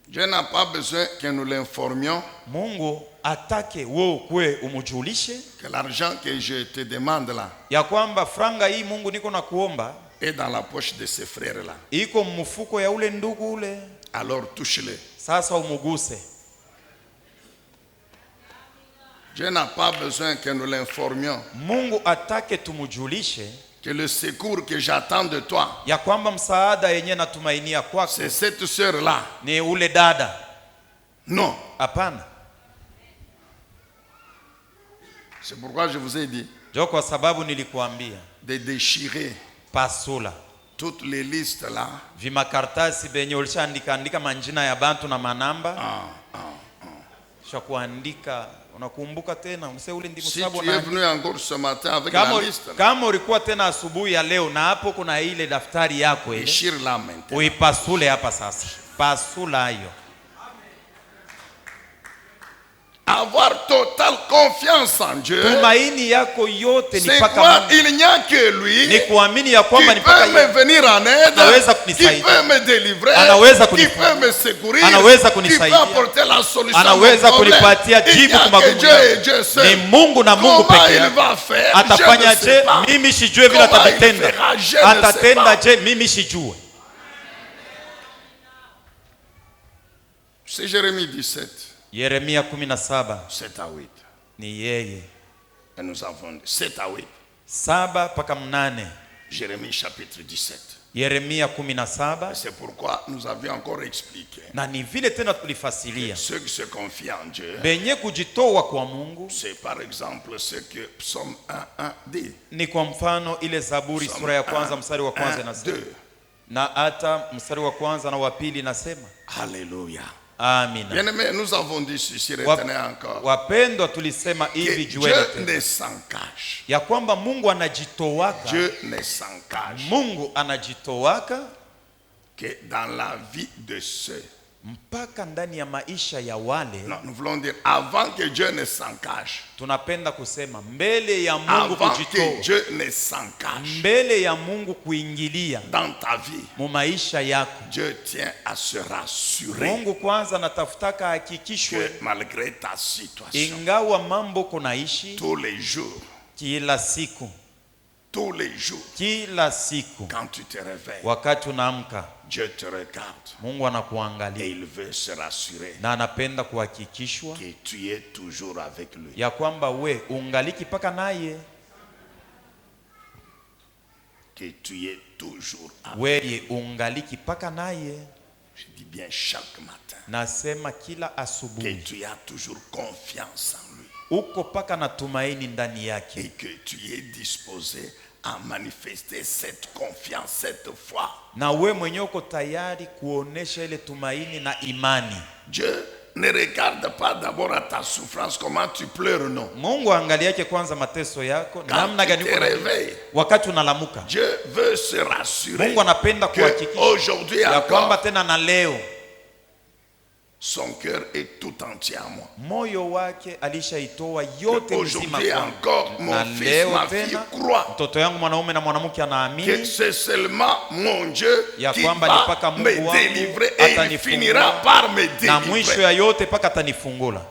Dieu n'a pas besoin que nous l'informions. Mungu atake wewe kwe umujulishe que l'argent que je te demande là ya kwamba franga hii Mungu niko na kuomba est dans la poche de ces frères là. Iko mfuko ya ule ndugu ule. Alors touche-le. Sasa umuguse. Dieu n'a pas besoin que nous l'informions. Mungu atake tumujulishe que le secours que j'attends de toi, ya kwamba msaada yenye natumainia kwako, c'est cette sœur là. Ni ule dada. Non. Hapana. C'est pourquoi je vous ai dit. Jo kwa sababu nilikuambia. De déchirer. Pasula. Toutes les listes là. Vimakartasi benye ulishaandika manjina ya bantu na manamba. cha kuandika. Unakumbuka tena mse ule ndi Si msabu tu es venu encore ce matin avec la liste, kama ulikuwa tena asubuhi ya leo na hapo kuna ile daftari yako ile, déchire la maintenant. uipasule hapa sasa, pasula hiyo. Avoir totale confiance en Dieu. Tumaini yako yote ni C'est paka quoi? Mungu. Il n'y a que lui Ni kuamini ya kwamba qui ni paka peut me venir en aide, Anaweza qui kunisaidia. peut me délivrer, Anaweza qui kunifunga. peut me secourir, Anaweza qui peut kunisaidia. apporter la solution à mon Anaweza problème. kunipatia Il n'y jibu a kwa que magumu Dieu yangu. et Dieu seul. Ni Mungu na Mungu Comment peke il yake. va faire? Je ne Atafanya sais je? pas. Mimi sijue vile Comment il atavitenda. fera? Je ne sais Atatenda pas. je? Mimi sijue. C'est Jérémie 17, Yeremia 17 7 à 8. ni yeye. Et nous avons 7 à 8. 7 mpaka 8. Jérémie chapitre 17. Yeremia Et 17. c'est pourquoi nous avions encore expliqué. Na ni vile tena tulifasiria Ceux qui se confient en Dieu, benye kujitoa kwa Mungu c'est par exemple ce que Psaume 1:1 dit. ni kwa mfano ile Zaburi Psaume sura ya kwanza 1, mstari wa kwanza 1, inasema, 2. na hata mstari wa kwanza na wa pili inasema. Alléluia. Amina. Bien-aimés, nous avons dit ceci, retenez encore. Wapendwa, tulisema Que hivi Dieu jueni tena ne s'en cache. ya kwamba Mungu anajitowaka. Dieu ne s'en cache. Mungu anajitowaka Que dans la vie de ceux. mpaka ndani ya maisha ya wale. Non, nous voulons dire avant que Dieu ne s'en cache. Tunapenda kusema mbele ya Mungu Avant que kujitoa, Dieu ne s'en cache. mbele ya Mungu kuingilia Dans ta vie, mu maisha yako. Dieu tient à se rassurer Mungu kwanza anatafutaka hakikishwe que malgré ta situation, ingawa mambo kunaishi tous les jours, kila siku, tous les jours, kila siku, quand tu te réveilles, wakati unaamka Dieu te regarde Mungu et anakuangalia il veut se rassurer na anapenda kuhakikishwa que tu es toujours avec lui. ya kwamba we ungaliki paka naye, Que tu es toujours avec lui. weye ungaliki paka naye. Je dis bien chaque matin. Nasema kila Que asubuhi tu as toujours confiance en lui. uko paka na tumaini ndani Et yake, que tu es disposé à manifester cette confiance, cette foi. na we mwenyewe uko tayari kuonesha ile tumaini na imani. Dieu ne regarde pas d'abord à ta souffrance, comment tu pleures, non. Mungu angalia yake kwanza mateso yako Quand namna tu gani te uko na- réveilles, wakati unalamuka. Dieu veut se rassurer Mungu anapenda que kuhakikisha aujourd'hui ya kwamba encore, tena na leo son cœur est tout entier à moi. moyo wake alishaitoa yote mzima Aujourd'hui kwangu. encore, Na mon fils, leo ma fille tena croit mtoto yangu mwanaume na mwanamke que anaamini c'est seulement mon Dieu ya qui kwamba ni va paka Mungu me wangu délivrer et il atanifungua, finira par me na mwisho délivrer. ya yote paka atanifungula.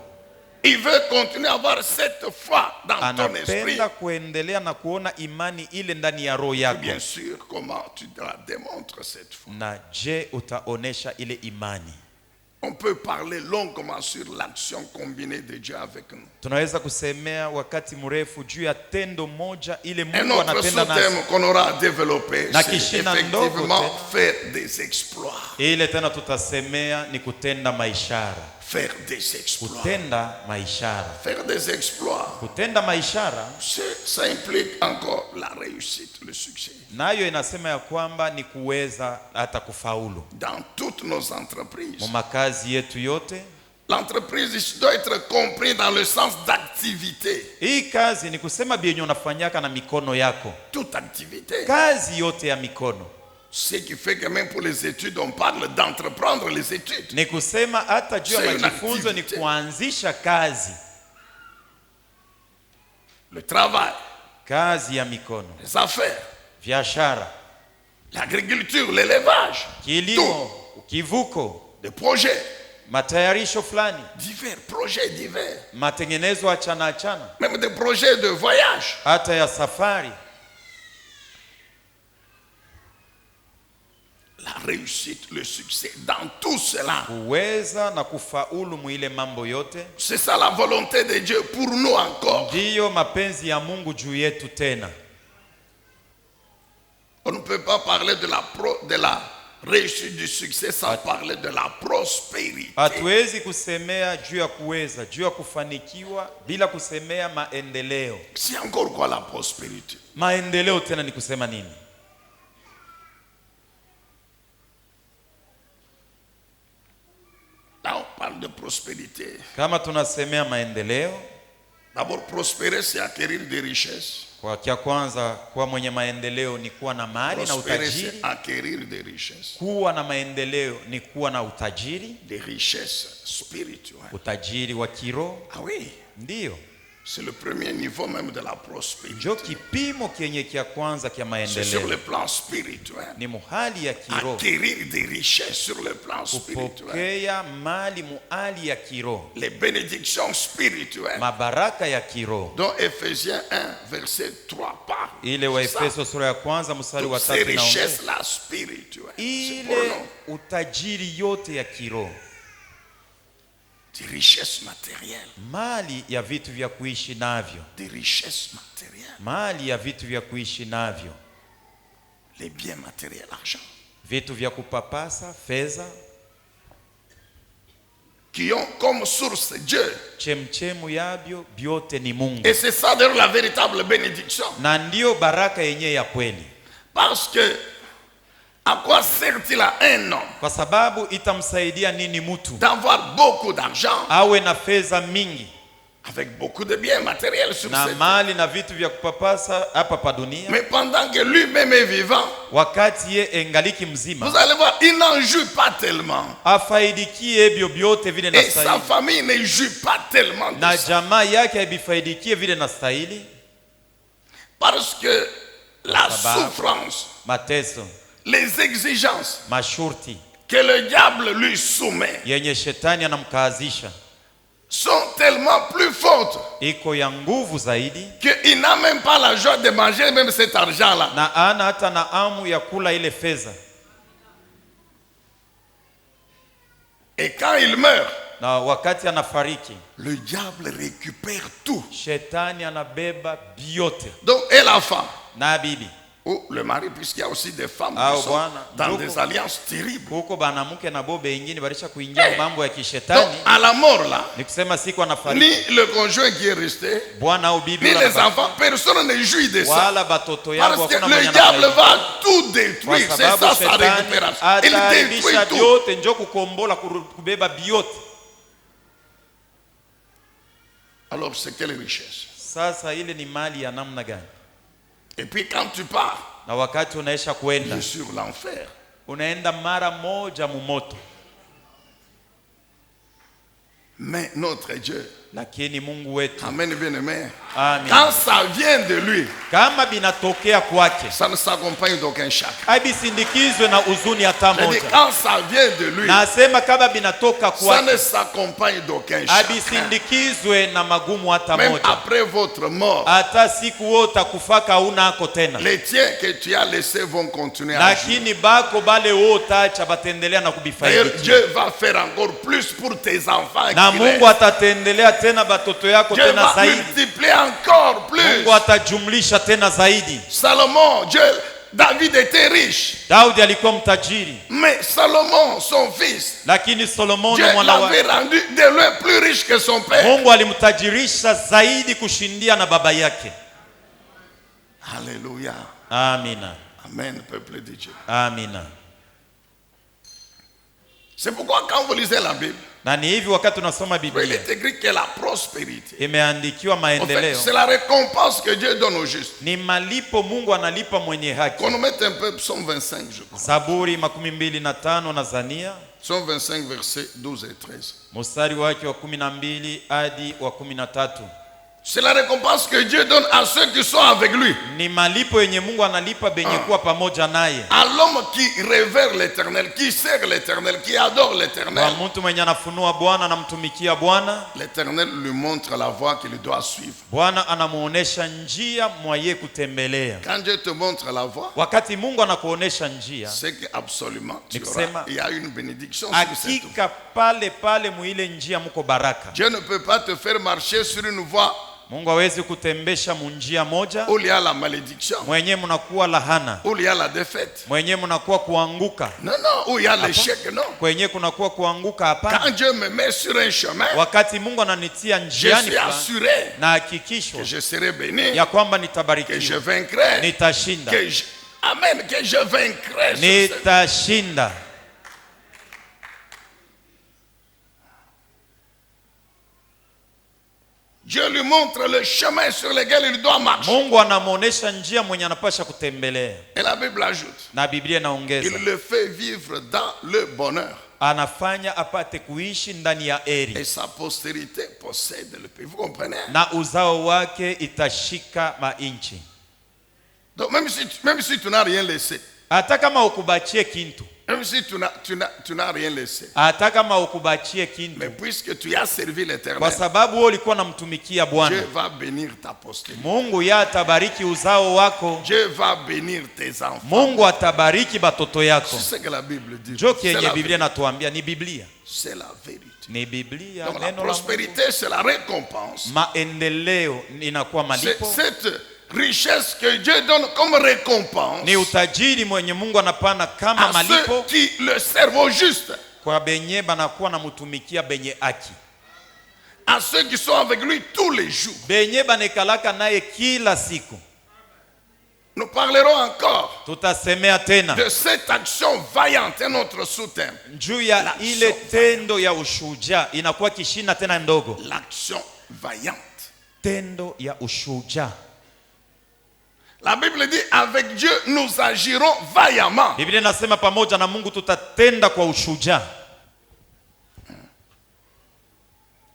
Il veut continuer à avoir cette foi dans ton esprit. Anapenda kuendelea na kuona imani ile ndani ya roho yako. Bien sûr, comment tu la démontres cette foi? Na je, utaonesha ile imani? On peut parler longuement sur l'action combinée de Dieu avec nous. Tunaweza kusemea wakati mrefu juu ya tendo moja ile Un Mungu autre anapenda sous-thème nasi. qu'on aura développé, Na c'est kishina ndogo effectivement tena. faire des exploits. Ile tena tutasemea ni kutenda maishara. Faire des exploits. Kutenda maishara. Faire des exploits. Kutenda maishara Ça implique encore la réussite, le succès. nayo inasema ya kwamba ni kuweza hata kufaulu Dans toutes nos entreprises. mu makazi yetu yote. L'entreprise doit être comprise dans le sens d'activité. Hii kazi ni kusema bienye unafanyaka na mikono yako, Toute activité. kazi yote ya mikono. Ce qui fait que même pour les études, on parle d'entreprendre les études. Ni kusema hata juu ya C'est une majifunzo ni activité. kuanzisha kazi, Le travail, kazi ya mikono, les affaires, biashara, l'agriculture, l'élevage, kilimo, kivuko, des projets, matayarisho fulani, divers projets divers, matengenezo achana achana, même des projets de voyage. hata ya safari. La réussite, le succès, dans tout cela. Kuweza na kufaulu mwile mambo yote C'est ça la volonté de Dieu pour nous encore. ndiyo mapenzi ya Mungu juu yetu. Tena On ne peut pas parler de la réussite du succès sans parler de la prospérité. hatuwezi kusemea juu ya kuweza, juu ya kufanikiwa bila kusemea maendeleo. C'est encore quoi la prospérité? Maendeleo tena ni kusema nini? Là, on parle de prospérité, kama tunasemea maendeleo, d'abord prospérer c'est acquérir des richesses. Kwa kia kwanza kuwa mwenye maendeleo ni kuwa na mali na utajiri. Acquérir des richesses. Kuwa na maendeleo ni kuwa na utajiri. Des richesses spirituelles. Utajiri wa kiroho. Ah oui. Ndio. C'est le premier niveau même de la prospérité. Ndio kipimo kenye kia kwanza kia maendeleo. C'est sur le plan spirituel. Ni muhali ya kiroho. Acquérir des richesses sur le plan spirituel. Kupokea mali muhali ya kiroho. Les bénédictions spirituelles. Mabaraka ya kiroho. Dans Ephésiens 1 verset 3 parle. Ile wa Efeso sura ya kwanza mstari wa 3 naongea. Ces richesses là spirituelles. Ile utajiri yote ya kiroho. Des richesses matérielles. Mali ya vitu vya kuishi navyo. Des richesses matérielles. Mali ya vitu vya kuishi navyo. Les biens matériels, l'argent. Vitu vya kupapasa, fedha. Qui ont comme source Dieu. Chemchemu yabyo byote ni Mungu. Et c'est ça d'ailleurs la véritable bénédiction. Na ndio baraka yenyewe ya kweli. Parce que à quoi sert-il à un homme? Kwa sababu itamsaidia nini mtu? D'avoir beaucoup d'argent. Awe na fedha mingi. Avec beaucoup de biens matériels sur cette terre. Na mali na vitu vya kupapasa hapa pa dunia. Mais pendant que lui-même est vivant, wakati ye engaliki mzima, vous allez voir, il n'en jouit pas tellement. Afaidikie ebyo byote vile et sa famille ne jouit pas tellement. Na jamaa yake habifaidikie vile nastahili. Parce que la souffrance, mateso, les exigences mashurti que le diable lui soumet yenye shetani anamkaazisha sont tellement plus fortes iko ya nguvu zaidi qu'il n'a même pas la joie de manger même cet argent-là. Na ana hata na amu ya kula ile fedha. Et quand il meurt, na wakati anafariki, le diable récupère tout. Shetani anabeba biote. Donc et la femme, na bibi ou le mari, puisqu'il y a aussi des femmes qui sont dans des alliances terribles. Donc à la mort là, ni le conjoint qui est resté, ni les enfants, personne ne jouit de ça. Parce que le diable va tout détruire. C'est ça sa récupération. Il détruit tout. Alors c'est quelle richesse? Et puis quand tu pars, na wakati unaisha kuenda sur l'enfer, unaenda mara moja mumoto. Mais notre Dieu, lakini Mungu wetu, amen bien-aimé, amen, quand ça vient de lui, kama binatokea kwake, ça ne s'accompagne d'aucun chagrin. Haibisindikizwe na huzuni hata moja. Quand ça vient de lui, nasema kama binatoka kwake, ça ne s'accompagne d'aucun chagrin. Haibisindikizwe na magumu hata moja. Même après votre mort, hata siku wote kufaka unako tena, les tiens que tu as laissés vont continuer à lakini bako bale wote acha batendelea na kubifaidi. Dieu va faire encore plus pour tes enfants. Na Mungu atatendelea tena batoto yako Dieu tena zaidi. Multiplier encore plus. Mungu atajumlisha tena zaidi. Salomon, David était riche. Daudi alikuwa mtajiri. Mais Salomon, son fils, lakini Solomon mwana wake, Dieu l'avait rendu de loin plus riche que son père. Mungu alimtajirisha zaidi kushindia na baba yake. Alléluia. Amina. Amen, peuple de Dieu. Amina. C'est pourquoi quand vous lisez la Bible, na ni hivi wakati tunasoma Biblia, il est écrit que la prospérité, imeandikiwa maendeleo, c'est la récompense que Dieu donne aux justes. Ni malipo Mungu analipa mwenye haki. Qu'on nous mette un peu Psaume 25, je crois. Zaburi 25 nazania. Psaume 25 versets 12 et 13. Mstari wake wa 12 hadi wa 13. C'est la récompense que Dieu donne à ceux qui sont avec lui. Ni malipo yenye Mungu analipa benye kuwa pamoja naye. À l'homme qui révère l'Éternel, qui sert l'Éternel, qui adore l'Éternel. Kwa mtu mwenye anafunua Bwana na mtumikia Bwana, l'Éternel lui montre la voie qu'il doit suivre. Bwana anamuonesha njia mwaye kutembelea. Quand Dieu te montre la voie, wakati Mungu anakuonesha njia, c'est que absolument il y a une bénédiction sur cette voie. Pale muile njia muko baraka. Dieu ne peut pas te faire marcher sur une voie Mungu hawezi kutembesha munjia moja où il y a la malédiction, mwenye mnakuwa lahana, où il y a la défaite, mwenye mnakuwa kuanguka. Non, où il y a l'échec, non. Kwenye kunakuwa kuanguka hapana. Quand Dieu me met sur un chemin, wakati Mungu ananitia njiani, je suis assuré na hakikisho que je serai béni, ya kwamba nitabarikiwa, que je vaincrai, nitashinda, amen, que je vaincrai, nitashinda. Dieu lui montre le chemin sur lequel il doit marcher. Mungu anamuonesha njia mwenye anapasha kutembelea. Et la Bible ajoute. Na Biblia inaongeza. Il le fait vivre dans le bonheur. Anafanya apate kuishi ndani ya heri. Et sa postérité possède le pays. Vous comprenez? Na uzao wake itashika mainchi. Donc même si tu n'as rien laissé. Hata kama ukubachie kintu. Même si tu n'as rien laissé. Hata kama ukubachie kintu. Mais puisque tu as servi l'Éternel. Kwa sababu wewe ulikuwa unamtumikia Bwana. Dieu va bénir ta postérité. Mungu yatabariki uzao wako. Dieu va bénir tes enfants. Mungu atabariki batoto yako. C'est ce que la Bible dit. Joki yenye Biblia inatuambia ni Biblia. C'est la vérité. Ni Biblia. Donc la prospérité c'est la récompense. Maendeleo inakuwa malipo. Cette richesse que Dieu donne comme récompense. Ni utajiri mwenye Mungu anapana kama malipo. À ceux qui le servent au juste. Kwa benye banakuwa namutumikia benye haki. À ceux qui sont avec lui tous les jours. Benye banekalaka naye kila siku. Nous parlerons encore tutasemea tena de cette action vaillante, un autre sous-thème. Juu ya ile tendo ya ushujaa inakuwa kishina tena ndogo. L'action vaillante. Tendo ya ushujaa. La Bible dit avec Dieu nous agirons vaillamment. Biblia inasema pamoja na Mungu tutatenda kwa ushujaa.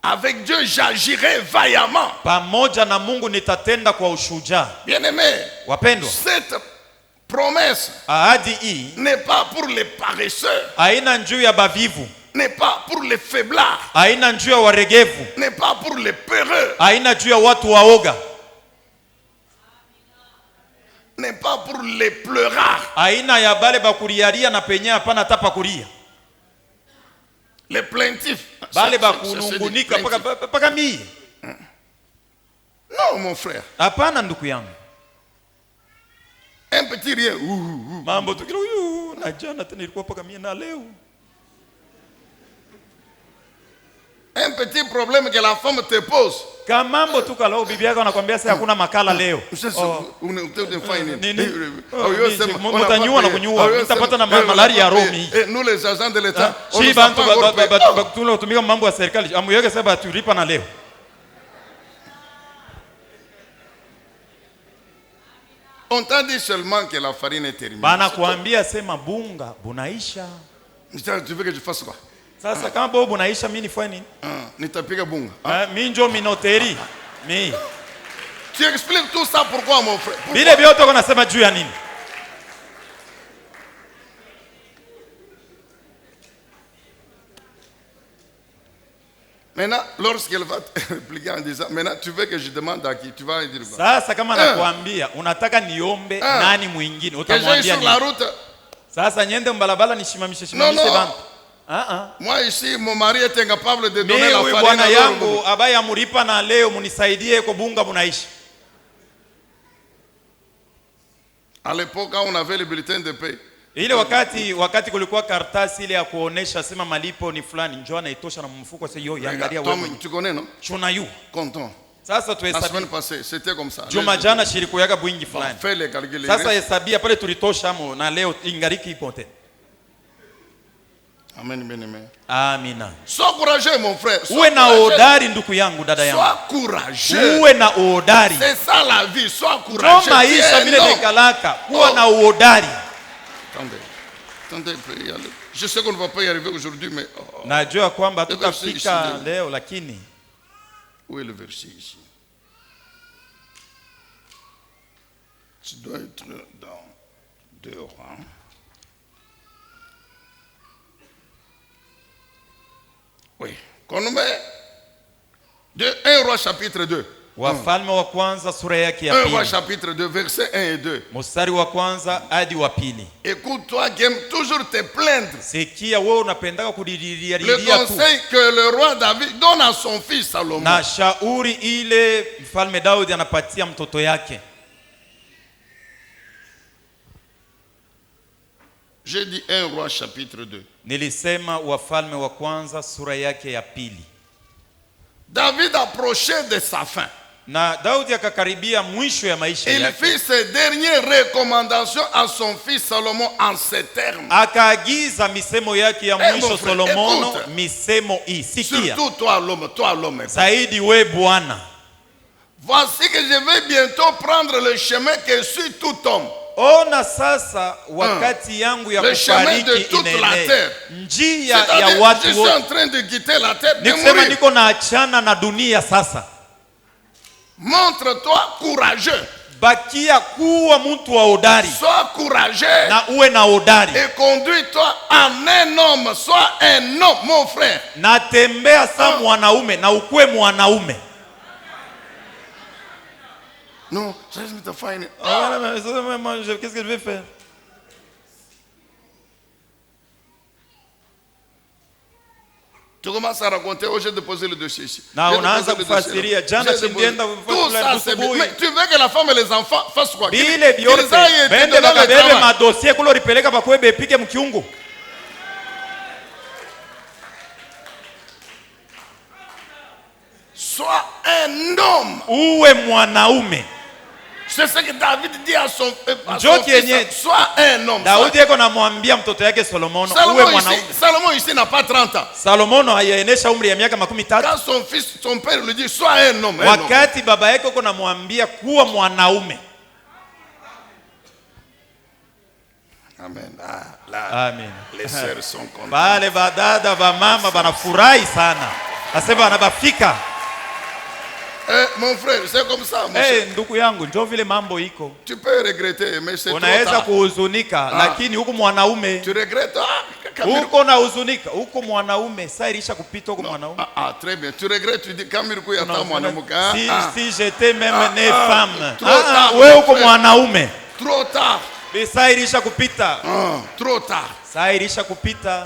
Avec Dieu j'agirai vaillamment. Pamoja na Mungu nitatenda kwa ushujaa. Bien-aimés, wapendwa, cette promesse ahadi hii n'est pas pour les paresseux. Haina njuu ya bavivu. N'est pas pour les faiblards. Haina njuu ya waregevu. N'est pas pour les peureux. Haina njuu ya watu waoga. N'est pas pour les pleurards. Haina ya bale bakuriaria na penye hapana hata pakuria. Les plaintifs. Bale bakunungunika paka mie. Non mon frère. Hapana ndugu yangu. Un petit rien. Mambo tukilo na jana tena ilikuwa paka mie na leo. Un petit problème que la femme te pose. Kama mambo tu kalao bibi yako anakuambia sasa hakuna makala leo. Mtanyua na kunyua. Mtapata na malaria ya Romi. Nous les agents de l'État. Si bantu tunatumika mambo ya serikali. Amuyeke sasa tulipa na leo. On t'a dit seulement que la farine est terminée. Bana kuambia sema bunga bunaisha. Tu veux que je fasse quoi? Sasa kama bobu bunaisha mimi nifanye nini? Nitapiga bunga. Mimi ndio minoteri. Mimi. Tu expliques tout ça pourquoi mon frère? Bile vyote unasema juu ya nini? Maintenant, lorsqu'elle va te répliquer en disant, maintenant tu veux que je demande à qui? Tu vas dire quoi? Sasa kama nakuambia unataka niombe nani mwingine utamwambia nini? Sasa nyende mbalabala nishimamishe bantu. Moi ici mon mari est incapable de donner la farine. Bwana yangu abaya muripa na leo munisaidie kwa bunga bunaishi. À l'époque quand on avait le bulletin de paie. Ile wakati kulikuwa karatasi ile ya kuonesha sema malipo ni fulani njoo anaitosha na mfuko sasa hiyo yangalia wewe. Tu connais non? Chuna yu. Comptons. Sasa tuhesabu. La semaine passée c'était comme ça. Juma jana shiriko yaka bwingi fulani. Fais les calculs. Sasa hesabia pale tulitosha mo na leo ingariki ipote. Amen, bien-aimé. Amina. Sois courageux mon frère. Uwe na hodari ndugu yangu dada yangu. Sois courageux. Uwe na hodari. C'est ça la vie, sois courageux. Kama maisha vile dekalaka, kuwa na hodari. Attendez, je sais qu'on ne va pas y arriver aujourd'hui mais najua kwamba tutafika leo lakini où est le verset ici? Tu dois être dans 2 Rois. Oui. Qu'on nous met de 1 Roi chapitre 2. Wafalme wa kwanza sura yake ya 1 pili. Roi chapitre 2 verset 1 et 2. Mstari wa kwanza hadi wa pili. Écoute toi qui aimes toujours te plaindre. Sikia wewe unapendaka kudiriria Le conseil que le roi David donne à son fils Salomon. Na shauri ile mfalme Daudi anapatia mtoto yake. J'ai dit 1 Roi chapitre 2. Nilisema Wafalme wa kwanza sura yake ya pili. David approchait de sa fin. Na Daudi akakaribia mwisho ya maisha yake. Il fit ses dernières recommandations à son fils Salomon en ces termes. Akaagiza misemo yake ya mwisho Solomono, misemo hii. Sikia. Surtout toi l'homme. Zaidi we bwana. voici que je vais bientôt prendre le chemin que suit tout homme. Ona sasa wakati yangu ya kufariki inaenea. Njia ya watu wote. Je suis en train de quitter la terre. Nikisema niko naachana na dunia sasa. Montre-toi courageux. Bakia kuwa mtu wa hodari. Sois courageux. Na uwe na hodari. Et conduis-toi en un homme. Sois un homme, mon frère. Na tembea sa mwanaume na ukue mwanaume. Non, ça je me te fais. Qu'est-ce que je vais faire? Tu commences à raconter, oh j'ai déposé le dossier ici. Non, on a un kufasiria. Jana sindienda tout ça c'est bien. Mais tu veux que la femme et les enfants fassent quoi? Bile biote. Bende bakabebe ma dossier kulo ripeleka bakwebe pike mkiungu. Sois un homme. Uwe mwanaume. C'est ce que David dit à son fils. Sois un homme. Daudi yako namwambia mtoto yake Solomono uwe mwanaume. Salomon ici n'a pas 30 ans. Salomono hayaenesha umri ya miaka 13. Quand son fils, son père lui dit sois un homme. Wakati baba yake uko namwambia kuwa mwanaume. Amen. Amen. Les sœurs sont contentes. Bale badada ba mama banafurahi sana. Asema anabafika. Mon frère, c'est comme ça. Ndugu yangu, ndio vile mambo iko. Tu peux regretter, mais c'est trop tard. Unaweza kuhuzunika, lakini huko mwanaume. Tu regrettes? Huko na huzunika, huko mwanaume, sasa ilisha kupita huko mwanaume. Très bien. Tu regrettes, tu dis Kamil kuya ta mwanamke. Si j'étais même né femme. Wewe huko mwanaume. Trop tard. Sasa ilisha kupita. Trop tard. Sasa ilisha kupita.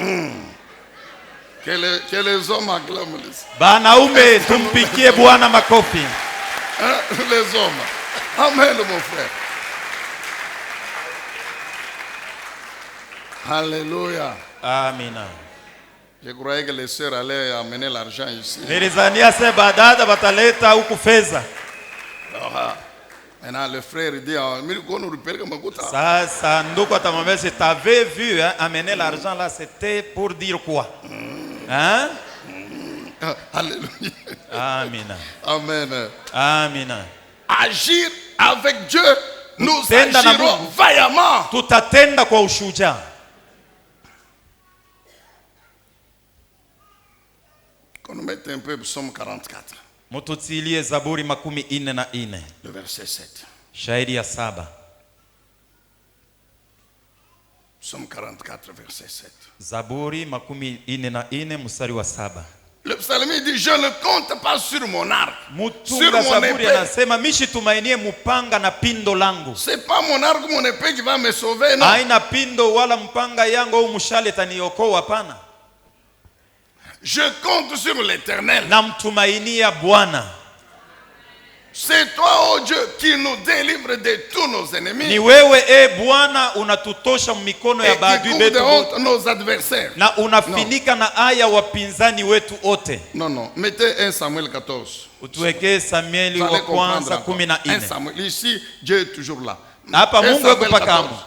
Que les hommes acclament. Banaume tumpikie Bwana makofi. Les hommes. Amen mon frère. Alléluia. Amina. Je croyais que les sœurs allaient amener l'argent ici. Nilizania se badada bataleta huku fedha. Maintenant le frère dit Sasa ndugu atamwambia si t'avais vu amener l'argent là c'était pour dire quoi? Hein? Alléluia. Amina. Amen. Amina. Agir avec Dieu, nous agirons vaillamment. Tutatenda kwa ushujaa. Qu'on nous mette un peu Psaume 44. Mututilie Zaburi 44. Le verset 7. Shairi ya 7. Psaume 44 verset 7. Zaburi 44 mstari wa 7. Le psalmiste dit je ne compte pas sur mon arc. Sur mon épée. Anasema mishitumainie mupanga na pindo langu. C'est pas mon arc mon épée qui va me sauver, non. Haina pindo wala mpanga yangu au mshale taniokoa, hapana. Je compte sur l'Éternel. Namtumainia Bwana. C'est toi, oh Dieu, qui nous délivre de tous nos ennemis. Ni wewe Bwana unatutosha mikono ya maadui wetu nos adversaires. Na unafinika na aya wapinzani wetu wote. Non, mettez 1 Samuel 14. Utuwekee Samueli wa kwanza 14. 1 Samuel, ici Dieu est toujours là. Hapa Mungu yuko pakamu.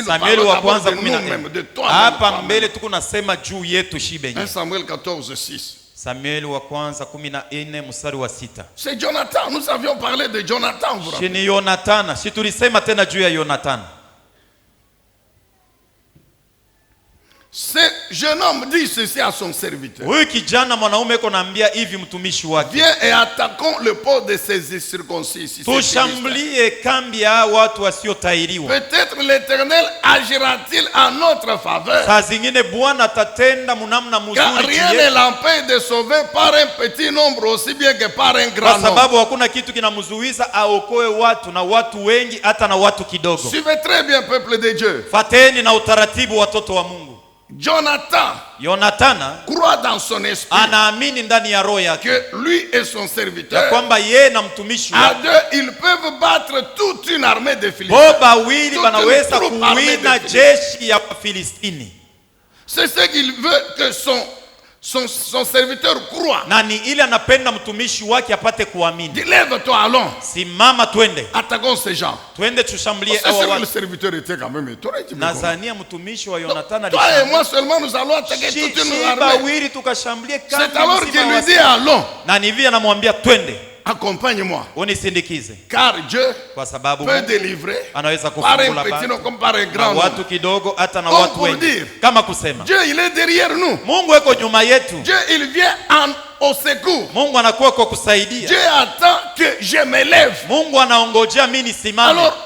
Samueli wa kwanza 14. Hapa mbele tuko nasema juu yetu shibenye. 1 Samuel 14:6. Samueli wa kwanza 14 mstari wa 6. C'est Jonathan, nous avions parlé de Jonathan. Ni Jonathan, si tulisema tena juu ya Jonathan. Ce jeune homme dit ceci à son serviteur. Huyu kijana mwanaume yuko naambia hivi mtumishi wake. Viens et attaquons le port de ces circoncis. Tushambulie kambi ya watu wasiotairiwa. Peut-être l'Éternel agira-t-il en notre faveur. Saa zingine Bwana atatenda munamna mzuri. Rien ne l'empêche de sauver par un petit nombre aussi bien que par un grand nombre. Kwa sababu hakuna kitu kinamzuiza aokoe watu na watu wengi hata na watu kidogo. Suivez très bien peuple de Dieu. Fateni na utaratibu watoto wa Mungu. Jonathan croit dans son esprit anaamini ndani ya roho yake que lui et son serviteur ya kwamba yeye na mtumishi à deux ils peuvent battre toute une armée de Philistins. Boba wili banaweza kuwina jeshi ya Filistini. C'est ce qu'il veut que son serviteur croit. Nani ili anapenda mtumishi wake apate kuamini. Lève-toi, allons. Simama twende. Attaquons ces gens. Twende tushambulie hawa watu. Le serviteur était quand même étonné. Nazania mtumishi wa Jonathan toi et moi seulement nous allons attaquer toute une armée. Wili tukashambulie kambi. C'est alors qu'il lui dit allons. Nani hivi anamwambia twende. Accompagne-moi. Unisindikize. Car Dieu kwa sababu peut délivrer anaweza par un kufungula petit nom comme par un na grand nom. watu kidogo hata na Comme watu pour wengi. dire, Kama kusema Dieu il est derrière nous. Mungu yuko nyuma yetu. Dieu il vient au secours. Mungu anakuwa kwa kusaidia. Dieu attend que je me lève. Mungu anaongojea mimi nisimame. Alors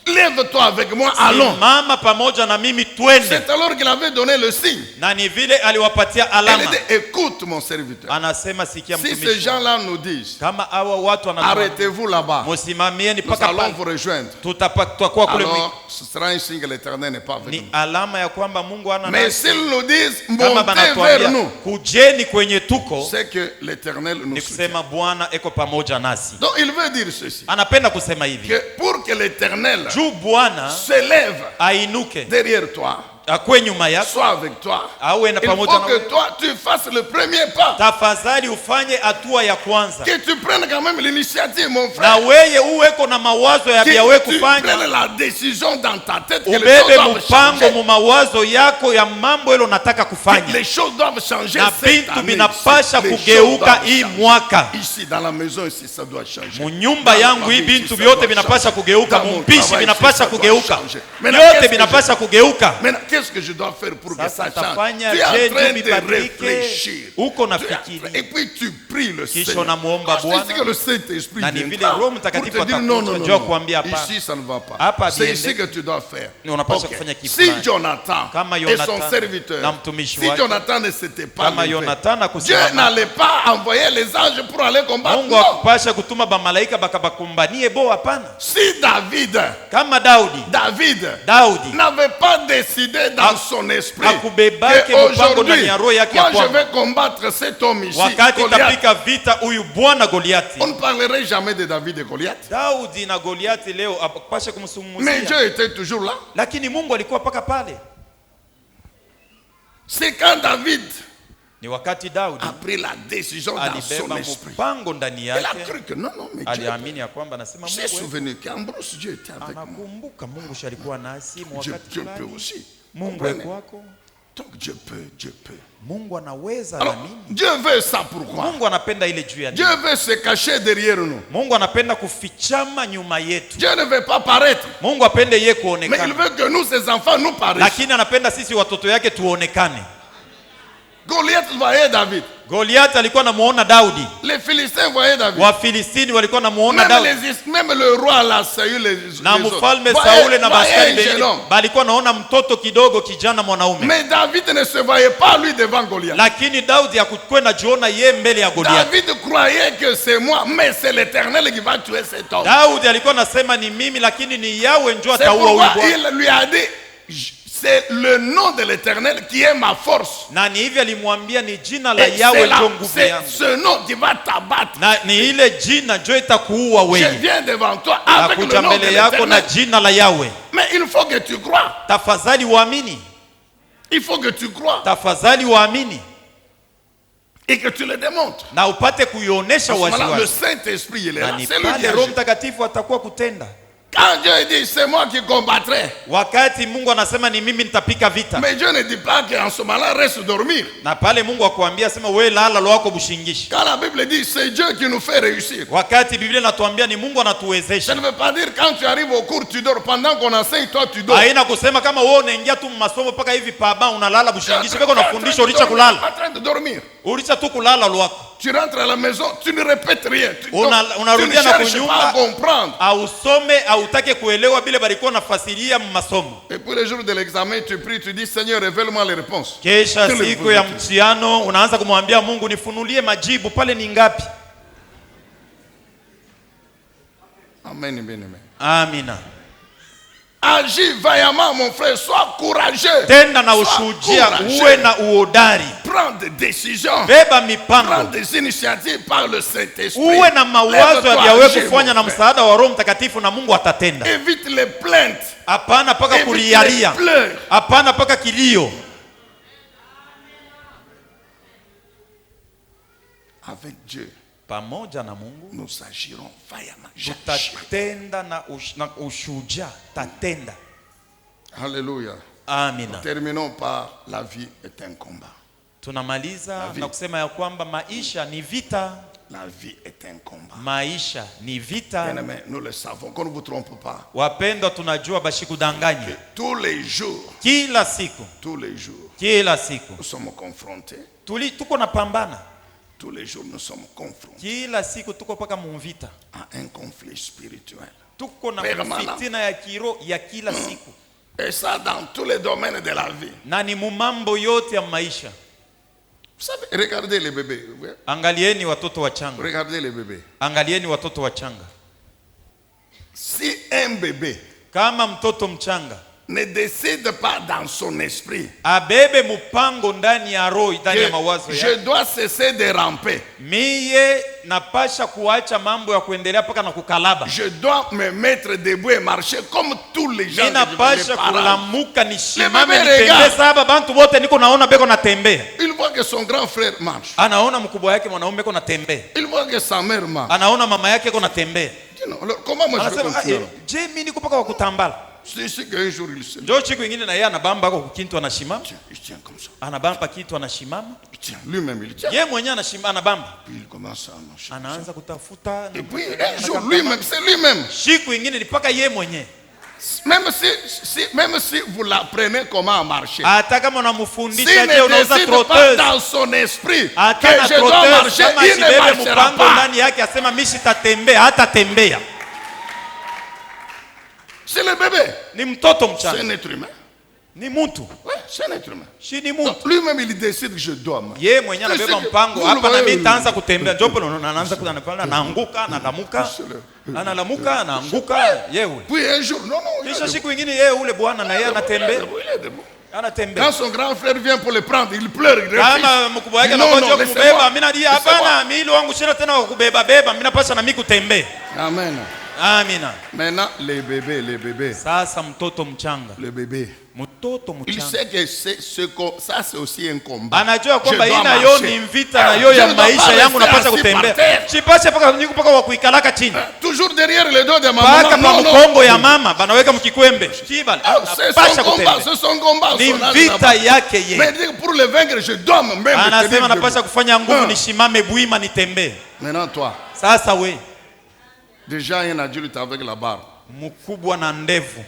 lève-toi avec moi, allons. Simama pamoja na mimi twende. C'est alors qu'il avait donné le signe. Na ni vile aliwapatia alama. Il dit, écoute mon serviteur. Anasema sikia Si mtumishi. ces gens-là nous disent, Kama hawa watu arrêtez-vous là-bas. Musimamieni Nous paka allons pale. vous rejoindre. Tutakuwa kule. Alors ce sera un signe que l'Éternel n'est pas avec Ni nous. alama ya kwamba Mungu ana. Mais s'ils nous disent kama montez vers nous, kujeni kwenye tuko, c'est que l'Éternel nous soutient. kusema Bwana eko pamoja nasi. Donc il veut dire ceci. Anapenda kusema hivi. Que pour que l'Éternel Juu Bwana se lève ainuke derrière toi, akwe nyuma yako, soit avec toi, awe na il pamoja faut na que wewe. toi tu fasses le premier pas. Tafadhali ufanye hatua ya kwanza. Que tu prennes quand même l'initiative, mon Na frère. wewe uweko na mawazo ya vya wewe Que tu kufanya. prennes la décision dans ta tête que les choses Ubebe doivent mpango changer. mu mawazo yako ya mambo ile unataka kufanya. Les choses doivent changer Na cette vitu année. vinapasha Les choses kugeuka doivent hii changer. mwaka. Ici dans la maison ici ça doit changer. Munyumba Dans yangu ma hii vie, bintu ça vyote doit vinapasha changer. kugeuka, Dans mon mumpishi travail, vinapasha ça doit kugeuka. changer. Maintenant, qu'est-ce Yote que vinapasha kugeuka. Maintenant, qu'est-ce que je dois faire pour que ça Sasa change? tafanya Tu es en je train juu de ibadilike. réfléchir. Uko Tu es en nafikiri. train- Et puis tu pries le Kisha Seigneur. unamuomba Quand je te dis Bwana. que le Saint-Esprit Na ni vile viendra Roho pour Mtakatifu te dire atakuja, non, non, non, njoo non. kuambia hapana. Ici ça ne va pas. Hapa C'est biende. ici que tu dois faire. Unapaswa Ok. kufanya kitu Si fulani. Jonathan Kama et Jonathan son serviteur, na mtumishi si wake. Jonathan ne s'était pas Kama levé, Jonathan Dieu akusimama. n'allait pas envoyer les anges pour aller combattre. Mungu Non. akupasha kutuma bamalaika bakabakumbanie bo, hapana. Si David Kama Daudi n'avait pas décidé dans son esprit hakubebake mpango qu'aujourd'hui, ndani ya roho yake moi ya je kwamba vais combattre cet homme ici, wakati Goliath. tapika vita huyu bwana Goliati. On ne parlerait jamais de David et Goliath. Daudi na Goliati leo apashe Mais kumsungumzia. Dieu était toujours là. Lakini Mungu alikuwa paka pale. C'est quand David Ni wakati Daudi a pris la décision dans son alibeba esprit. mpango ndani Il a yake, cru que non, non, mais Dieu. aliamini ya kwamba anasema J'ai Mungu souvenu qu'Ambrose Dieu était avec moi. anakumbuka Mungu shalikuwa nasi Dieu, wakati Dieu peut fulani. aussi. Mungu Comprenez? eko wako. Donc Dieu peut, Dieu peut. Mungu anaweza Alors, na mimi. Dieu veut ça pourquoi? Mungu anapenda ile juu ya nini? Dieu veut se cacher derrière nous. Mungu anapenda kufichama nyuma yetu. Dieu ne veut pas paraître. Mungu apende yeye Mais il kuonekana. veut que nous, ses enfants, nous paraissons. Lakini anapenda sisi watoto yake tuonekane. Goliath voyait David. Goliathi alikuwa anamuona Daudi. Les Philistins voyaient David. Wafilistini walikuwa wanamuona Même, Daudi. même le roi là, Saül, les Na autres. mfalme Voyait- Sauli na voyait maaskari un jeune wengine homme. balikuwa naona mtoto kidogo, kijana mwanaume. Mais David ne se voyait pas lui devant Goliath. Lakini Daudi hakukuwa najiona yeye mbele ya Goliathi. David croyait que c'est moi, mais c'est l'Éternel qui va tuer cet homme. Daudi alikuwa anasema ni mimi, lakini ni Yawe njoo C'est ataua huyu pourquoi bwana. il lui a dit, c'est le nom de l'Éternel qui est ma force. Na ni hivi alimwambia, ni jina la Et Yawe c'est ndio nguvu c'est yangu. ce nom qui va t'abattre. Na ni ile jina njoo itakuua Je wewe. viens devant toi avec le Nakuja nom de mbele yako na l'Éternel. jina la Yawe. Mais il faut que tu crois. Tafadhali uamini. Il faut que tu crois Tafadhali uamini et que tu le démontres. na upate kuionesha À ce moment-là, le waziwazi. Saint-Esprit, il est Na là. ni C'est lui qui pale Roho agit. Mtakatifu atakuwa kutenda. Quand Dieu dit, c'est moi qui combattrai. Wakati Mungu anasema ni mimi nitapika vita. Mais Dieu ne dit pas qu'en ce moment-là, reste dormir. Na pale Mungu akwambia sema wewe lala lwako bushingishi. Quand la Bible dit, c'est Dieu qui nous fait réussir. Wakati Biblia inatuambia ni Mungu Ça anatuwezesha. ne veut pas dire quand tu arrives au cours, tu dors. Pendant qu'on enseigne, toi, tu dors. Haina kusema kama wewe unaingia tu masomo paka hivi paba unalala Tu es en bushingishi train- peko tu es en unafundisha train de ulicha dormir, kulala. en train de dormir. Ulicha tu kulala lwako. Tu rentres à la maison, tu ne répètes rien. Tu, tu Unarudia ne na cherches kunyumba. pas à comprendre. Ausome autake kuelewa bile balikuwa nafasiria masomo. Et puis le jour de l'examen, tu pries, tu dis, Seigneur, révèle-moi les réponses. Kesha siku ya mtihano unaanza kumwambia Mungu, nifunulie majibu pale ni ngapi? Amen, amen, amen. Amina. Agis vaillamment, mon frère, sois courageux. Tenda na Sois ushujia, courageux. uwe na uodari. Prends des décisions. Beba Prends mipango. des initiatives par le Saint-Esprit. Uwe na mawazo Lève-toi, ya vyawe agis, kufanya na mon frère. msaada wa Roho Mtakatifu na Mungu atatenda. Évite les plaintes. Hapana paka Évite les kulialia. pleurs. Hapana paka kilio. Avec Dieu, Pamoja na Mungu nous agirons vaillamment. tutatenda na ushujaa, tatenda. Alléluia. Amina. Terminons par la vie est un combat. Tunamaliza na kusema ya kwamba maisha ni vita. La vie est un combat. Maisha ni vita. Bien-aimés, nous le savons, qu'on ne vous trompe pas. Wapendwa, tunajua bashikudanganya. Tous les jours. Kila siku. Tous les jours. Kila siku. Nous sommes confrontés. Tuko na pambana. Tous les jours nous sommes confrontés. Kila siku tuko paka mvita. À un conflit spirituel. Tuko na fitina ya kiro ya kila siku. Et ça dans tous les domaines de la vie. Na ni mumambo yote ya maisha. Vous savez, regardez les bébés. Angalieni watoto wachanga. Regardez les bébés. Angalieni watoto wachanga. Si un bébé kama mtoto mchanga ne décide pas dans son esprit abebe mupango ndani ya roho, ndani ya mawazo yake, je dois cesser de ramper, miye napasha kuacha mambo ya kuendelea paka na kukalaba, je dois me mettre debout et marcher comme tous les gens. Napasha kulamuka nishimame nitembee, sababu bantu bote niko naona beko natembea. Il voit que son grand frère marche. Anaona mkubwa yake mwanaume beko natembea. Il voit que sa mère marche. Anaona mama yake beko natembea. Alors, comment moi je vais continuer? Je mimi niko paka wakutambala. C'est qu'un jour il se ndio siku nyingine na yeye anabamba kwa kitu anashimama. Il tient comme ça. Anabamba kitu anashimama. Il tient lui-même, il tient. Yeye mwenyewe anashimama anabamba. Puis il commence à marcher. Anaanza kutafuta. Et puis un jour lui-même, c'est lui-même. Siku nyingine ni paka yeye mwenyewe. Même si vous l'apprenez comment marcher, hata kama unamfundisha je unauza trotteuse dans son esprit que je dois marcher, il ne marchera pas. Ndani yake asema mimi sitatembea, hata tembea. C'est le bébé. Ni mtoto mchanga. C'est un être humain. Ni mtu. Ouais, c'est un être humain. Si ni mtu. Lui-même il décide que je dois. Yeye mwenyewe anabeba mpango hapa na mimi nitaanza kutembea. Jopo anaanza kunanipanda naanguka, analamuka. Analamuka, anaanguka, yeye. Puis un jour, non. Kisha siku nyingine yeye ule bwana na yeye anatembea. Anatembea. Quand son grand frère vient pour le prendre, il pleure, il kama mkubwa wake anakuja kubeba, mimi nadia hapana, mimi wangu sina tena kubeba beba, mimi napasha na mimi kutembea. Amen. Amina. Maintenant les bébés. Sasa mtoto mchanga. Le bébé. Mtoto mchanga. Il sait que ça c'est aussi un combat. Anajua kwamba ina yo ni vita na yo ya maisha yangu napasha kutembea. Sipashe paka niko paka wa kuikalaka chini. Toujours derrière le dos de maman. Paka pa mkongo ya mama banaweka mkikwembe. Kiba. Napasha kutembea. C'est son combat. Ni vita yake yeye. Mais pour le vaincre je dois même. Anasema napasha kufanya nguvu nishimame bwima nitembee. Maintenant toi. Sasa we. Déjà un adulte avec la barbe. Mkubwa na ndevu.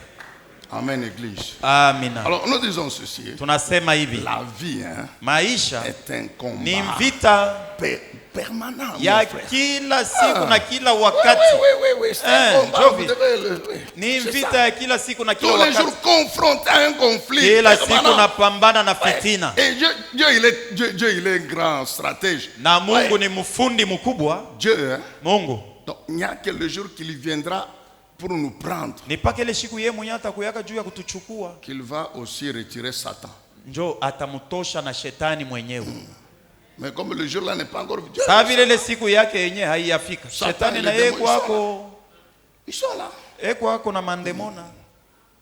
Amen, église. Amina. Alors nous disons ceci. Tunasema hivi. La vie, maisha est un combat. Ni vita permanent. Ya kila siku na kila wakati. Oui, c'est un combat. Ni vita ya kila siku na kila wakati. Tous les jours confronté à un conflit. Kila siku napambana na fitina. Et Dieu il est un grand stratège. Na Mungu ni mfundi mkubwa. Dieu, Mungu. Donc il n'y a que le jour qu'il viendra pour nous prendre. Ni paka ile siku yeye mwenyewe atakuyaka juu ya kutuchukua. Qu'il va aussi retirer Satan. Njo atamtosha na shetani mwenyewe. Mais comme le jour là n'est pas encore venu. Sasa vile ile siku yake yenyewe haiyafika. Shetani na yeye kwako. Ils sont là. Yeye kwako na mandemona.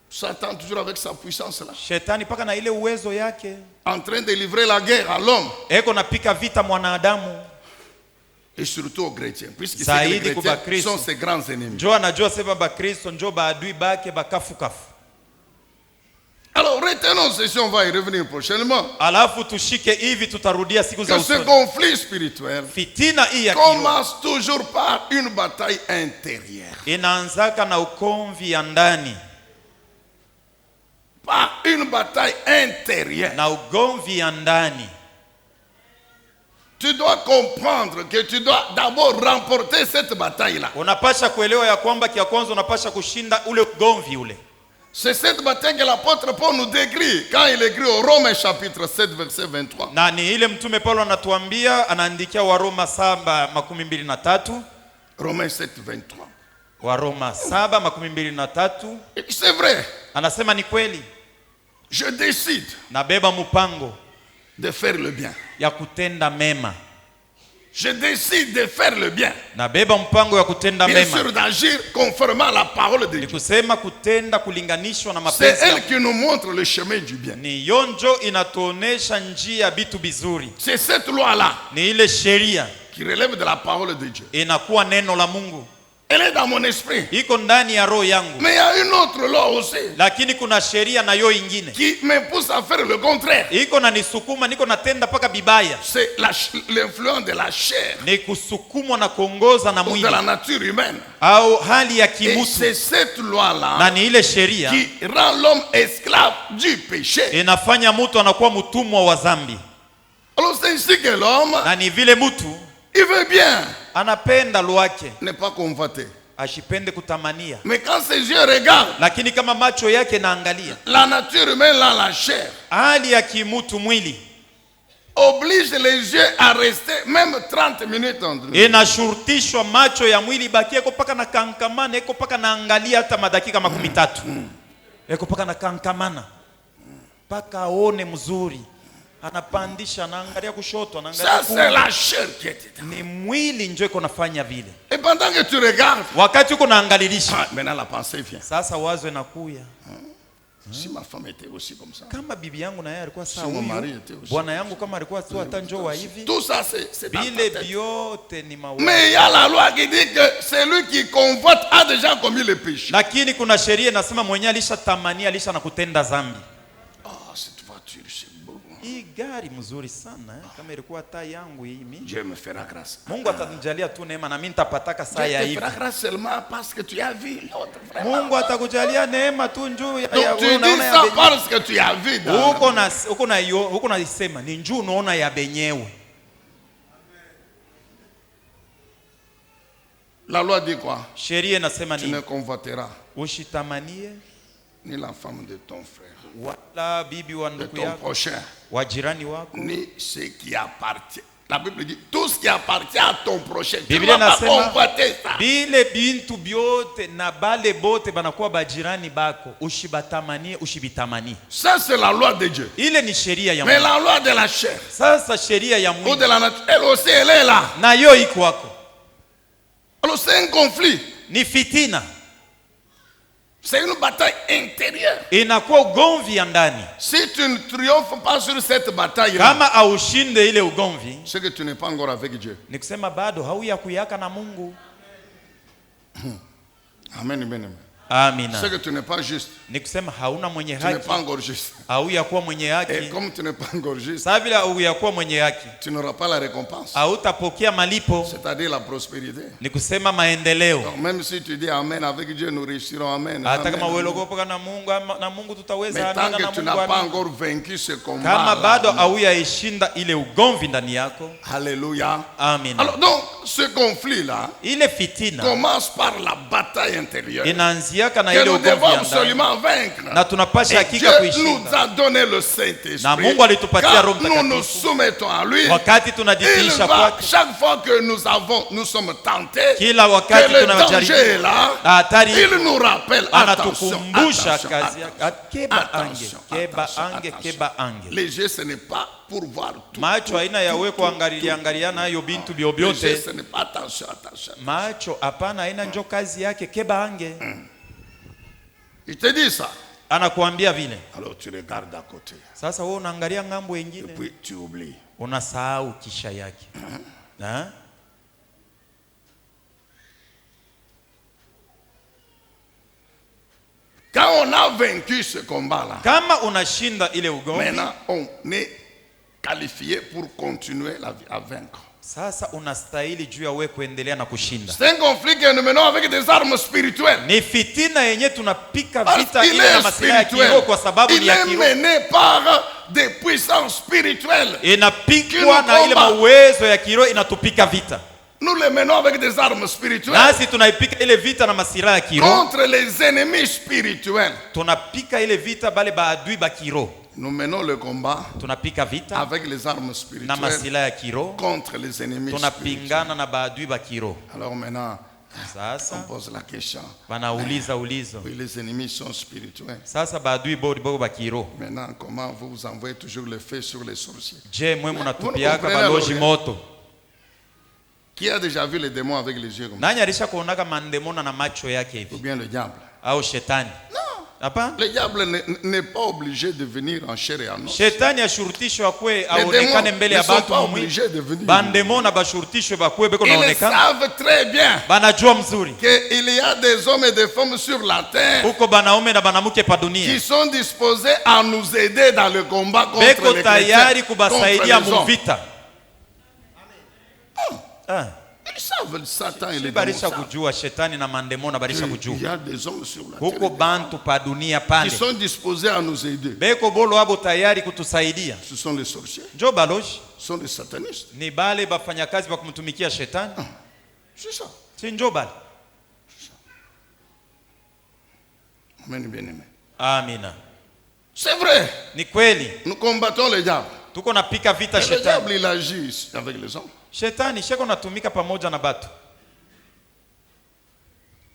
Satan toujours avec sa puissance là. Shetani paka na ile uwezo yake. En train de livrer la guerre à l'homme. Eko napika vita mwanadamu. Et surtout aux chrétiens, puisque les chrétiens sont ses grands ennemis. Njo anajua sema bakristo njo baadui bake bakafukafu. Alors retenons ceci, on va y revenir prochainement. Alafu tushike hivi tutarudia siku za usoni. Ce conflit spirituel fitina hii ya kiroho commence toujours par une bataille intérieure. Inaanzaka na ukomvi ya ndani. Par une bataille intérieure. Na ugomvi ya ndani. Tu dois comprendre que tu dois d'abord remporter cette bataille-là. Unapasha kuelewa ya kwamba kia kwanza unapasha kushinda ule ugomvi ule. C'est cette bataille que l'apôtre Paul nous décrit quand il écrit au Romains chapitre 7 verset 23. Na ni ile mtume Paulo anatuambia, anaandikia Waroma 7:23. Romains 7 23. Waroma 7:23. C'est vrai. Anasema ni kweli. Je décide. Nabeba mpango de faire le bien. Ya kutenda mema. Je décide de faire le bien. Nabeba mpango ya kutenda mema. Bien sûr d'agir conformément à la parole de Dieu. Kusema kutenda kulinganishwa na mapenzi. C'est elle qui nous montre le chemin du bien. Ni yonjo inatuonesha njia bitu bizuri. C'est cette loi là. Ni ile sheria qui relève de la parole de Dieu. Inakuwa neno la Mungu. Elle est dans mon esprit. Iko ndani ya roho yangu. Mais il y a une autre loi aussi. Lakini kuna sheria na yo ingine. Qui me pousse à faire le contraire. Iko na nisukuma niko natenda paka bibaya. C'est l'influence de la chair. Ni kusukumwa na kuongoza na mwili. De la nature humaine. Au hali ya kimutu. Et c'est cette loi-là. Na ni ile sheria qui rend l'homme esclave du péché. Inafanya mtu anakuwa mtumwa wa dhambi. Alors c'est ainsi que l'homme. Na ni vile mtu il veut bien. Anapenda lwake. Ne pas convoiter. Ashipende kutamania. Mais quand ses yeux regardent. Lakini kama macho yake naangalia. La nature humaine, la chair. Hali ya kimutu mwili. Oblige les yeux à rester même 30 minutes entre eux. Inashurutishwa macho ya mwili bakie kopaka na kankamana, eko paka naangalia hata madakika 13. Eko paka na kankamana. Paka aone mzuri. Anapandisha anaangalia kushoto anaangalia ça c'est la chair qui est dedans. Ni mwili ndio iko nafanya vile. Et pendant que tu regardes, wakati uko naangalilisha, maintenant la pensée vient. Sasa wazo inakuya. Si ma femme était aussi comme ça. Kama bibi yangu na yeye alikuwa sawa, bwana yangu kama alikuwa tu hata njoo hivi. Tout ça c'est bile biote ni mawazo. Mais il y a la loi qui dit que celui qui convoite a déjà commis le péché. Lakini kuna sheria inasema mwenyewe alishatamania alisha na kutenda dhambi. Cette voiture c'est beau. Hii gari mzuri sana kama ilikuwa taa yangu hii mimi. Dieu me fera grâce. Mungu atanijalia tu neema na mimi nitapataka saa ya hivi. Dieu te fera grâce seulement parce que tu as vu l'autre frère. Mungu atakujalia neema tu njoo ya unaona ya benyewe. Parce que tu as vu. Uko na isema ni njoo unaona ya benyewe. La loi dit quoi? Sheria inasema nini? Tu ne convoiteras ushitamanie ni la femme de ton frère, wala bibi wa ndugu yako, prochain, wa jirani wako, ni ce qui appartient. La Bible dit tout ce qui appartient à ton prochain. Biblia inasema bile bintu biote na bale bote banakuwa bajirani bako ushibatamanie ushibitamanie. Ça c'est la loi de Dieu. Ile ni sheria ya Mungu. Mais la loi de la chair, sasa sheria ya Mungu, ou de la nature, elle aussi elle est là. Na yo iko wako. Alors c'est un conflit. Ni fitina. C'est une bataille intérieure. Inakuwa ugomvi ya ndani. Si tu ne triomphes pas sur cette bataille, kama aushinde ile ugomvi, c'est que tu n'es pas encore avec Dieu. Ni kusema bado hauya kuyaka na Mungu. Amen, amen. Amina. C'est que tu n'es pas juste. Ni kusema hauna mwenye haki. Tu n'es pas encore juste. Hauya kuwa mwenye haki. Et comme tu n'es pas encore juste, sasa vile hauya kuwa mwenye haki, tu n'auras pas la récompense. Hautapokea malipo. C'est-à-dire la prospérité. Ni kusema maendeleo. Donc même si tu dis amen, avec Dieu nous réussirons, amen. Hata kama wewe unaogopa na Mungu tutaweza, amina na Mungu. Mais tant que tu n'as pas encore vaincu ce combat, kama bado hauya ishinda ile ugomvi ndani yako. Alléluia. Amen. Alors donc ce conflit là, ile fitina commence par la bataille intérieure. Inaanziaka na ile ugomvi absolument vaincre. Na tunapasha hakika kuishinda. Dieu nous a donné le Saint-Esprit. Na Mungu alitupatia Roho Mtakatifu. Nous nous soumettons à lui. Wakati tunajitiisha kwake. Chaque fois que nous sommes tentés, kila wakati tunajaribu, il nous rappelle, anatukumbusha kazi yake. Keba ange. Les yeux ce n'est pas pour voir tout. Macho haina ya wewe kuangalia nayo bintu byobyote. Ce n'est pas attention. Macho hapana haina njo kazi yake keba ange. Il te dit ça. Anakuambia vile. Alors tu regardes à côté. Sasa wewe unaangalia ngambo nyingine. Et puis tu oublies. Unasahau kisha yake. Quand on a vaincu ce combat-là, kama unashinda ile ugomvi, maintenant on est qualifié pour continuer la vie à vaincre. Sasa unastahili juu ya wewe kuendelea na kushinda. C'est un conflit que nous menons avec des armes spirituelles. Ni fitina yenye tunapika vita ile na masilaha ya kiroho kwa sababu ni ya kiroho. Il est mené par des puissances spirituelles. Inapikwa na ile mawezo ya kiroho inatupika vita. Nous les menons avec des armes spirituelles. Nasi tunaipika ile vita na masilaha ya kiroho. Contre les ennemis spirituels. Tunapika ile vita bale baadui ba kiroho. Nous menons le combat tunapika vita avec les armes spirituelles na masilaha ya kiroho contre les ennemis tunapingana na baadui ba kiroho. Alors maintenant, sasa on pose la question. Wanauliza ulizo. Oui, les ennemis sont spirituels. Sasa baadui bogo ba kiroho. Maintenant, comment vous envoyez toujours le feu sur les sorciers? Je mwe mnatupiaka baloji moto. Qui a déjà vu les démons avec les yeux comme ça? Nani alisha kuonaka mandemona na macho yake hivi? Ou bien le diable? Au shetani? Non. Le diable n'est pas obligé de venir en chair et en os. Shetani ashurutishwe akwe aonekane mbele ya batu mumwi. Bandemona bashurutishwe bakwe beko naonekana. Ils savent très bien banajua mzuri qu'il y a des hommes et des femmes sur la terre uko banaume na banamuke pa dunia qui sont disposés à nous aider dans le combat contre beko les tayari chrétiens, kubasaidia mu vita. Ils savent, Satan et les barisha démons kujua shetani na mandemona barisha kujua. Il y a des hommes sur la Huko bantu pa dunia terre pale qui sont disposés à nous aider. beko bolo abo tayari kutusaidia. Ce sont les sorciers. Njo baloji Ce sont les satanistes. ni bale bafanyakazi ba kumtumikia shetani. C'est ça. Si njo bale. Amen, bien-aimé. Amina. C'est vrai. Ni kweli. Nous combattons le diable. Tuko napika vita Le shetani. diable, il agit avec les hommes. Shetani sheko natumika pamoja na batu.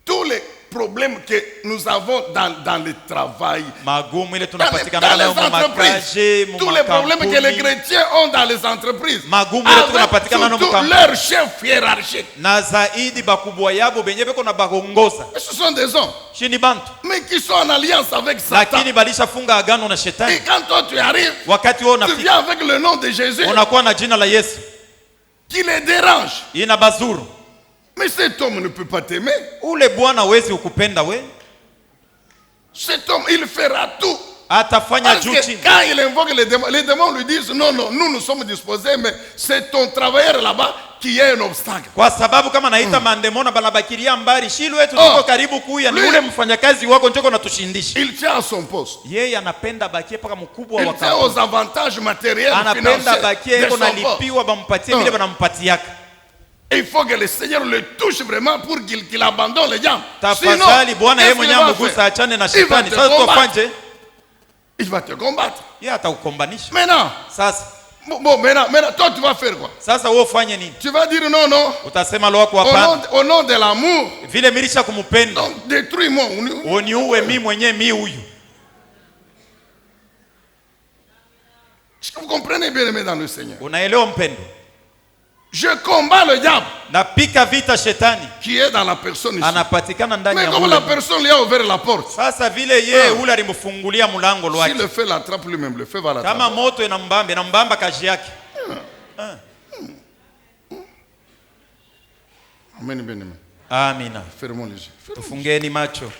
Tous les problèmes que nous avons dans le travail, Magumu ile dans tunapatikana les leo mu makaje, mu entreprises, tous les problèmes que les chrétiens ont dans les entreprises, Magumu ile tunapatikana avec mu surtout leur chef hiérarchique. na zaidi bakubwa yabo benye beko na bakongoza. Ce sont des hommes, Shini bantu. mais qui sont en alliance avec Satan. Lakini balisha funga agano na shetani. Et quand toi tu arrives, Wakati wewe tu unafika viens avec le nom de Jésus unakuwa na jina la Yesu. qui les dérange. Ina bazuru. Mais cet homme ne peut pas t'aimer. Ule bwana wezi ukupenda we. Cet homme, il fera tout. Atafanya Parce juu que chini. quand il invoque les démons lui disent non, non, nous sommes disposés, mais c'est ton travailleur là-bas qui est un obstacle. Kwa sababu kama naita mandemona banabakiria mbali shilu wetu tuko karibu kuya ni ule mfanyakazi wako njoko natushindisha. Il tient à son poste. Yeye anapenda bakie paka mkubwa wa Il tient aux avantages matériels, anapenda bakie financiers eko de son poste. nalipiwa bampatie vile banampatiaka. Il faut que le Seigneur le touche vraiment pour qu'il abandonne les diable. Tafadhali Bwana yeye mwenyewe mgusa achane na shetani. Sasa tufanye il va te combattre. yeye atakukombanisha. Maintenant, Sasa bon, maintenant, toi tu vas faire quoi? sasa wewe ufanye nini? Tu vas dire non, non. Utasema lo wako hapana. Au nom de l'amour. Vile milisha kumupenda. Donc détruis-moi. Uniue mimi mwenyewe mi huyu. Est-ce que vous comprenez bien, aimé dans le Seigneur? Unaelewa mpendo? Je combats le diable Napika vita shetani qui est dans la personne ici. anapatikana ndani Mais ya comme ule. la personne lui a ouvert la porte, Sasa vile yeye ule alimfungulia mlango si lwake. le feu l'attrape lui-même, le feu va l'attraper. Kama moto inambamba kazi yake. Amen, bien aimé. Amina. Fermons les yeux. Tufungeni macho.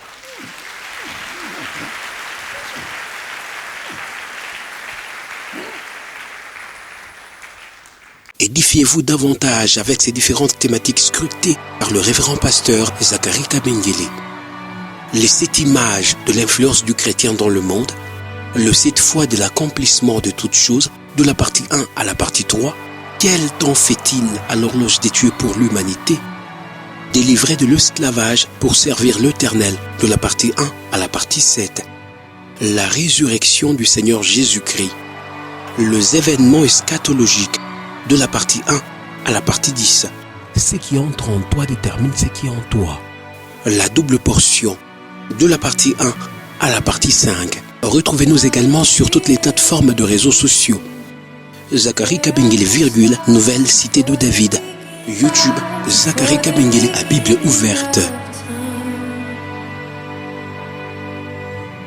Édifiez-vous davantage avec ces différentes thématiques scrutées par le révérend pasteur Zacharie Kabengele. Les 7 images de l'influence du chrétien dans le monde, le 7 fois de l'accomplissement de toutes choses, de la partie 1 à la partie 3, quel temps fait-il à l'horloge des dieux pour l'humanité? Délivré de l'esclavage pour servir l'Éternel, de la partie 1 à la partie 7. La résurrection du Seigneur Jésus-Christ. Les événements eschatologiques, de la partie 1 à la partie 10. Ce qui entre en toi détermine ce qui est en toi. La double portion, de la partie 1 à la partie 5. Retrouvez-nous également sur toutes les plateformes de réseaux sociaux. Zacharie Kabengele, Nouvelle Cité de David. YouTube, Zacharie Kabengele à Bible ouverte.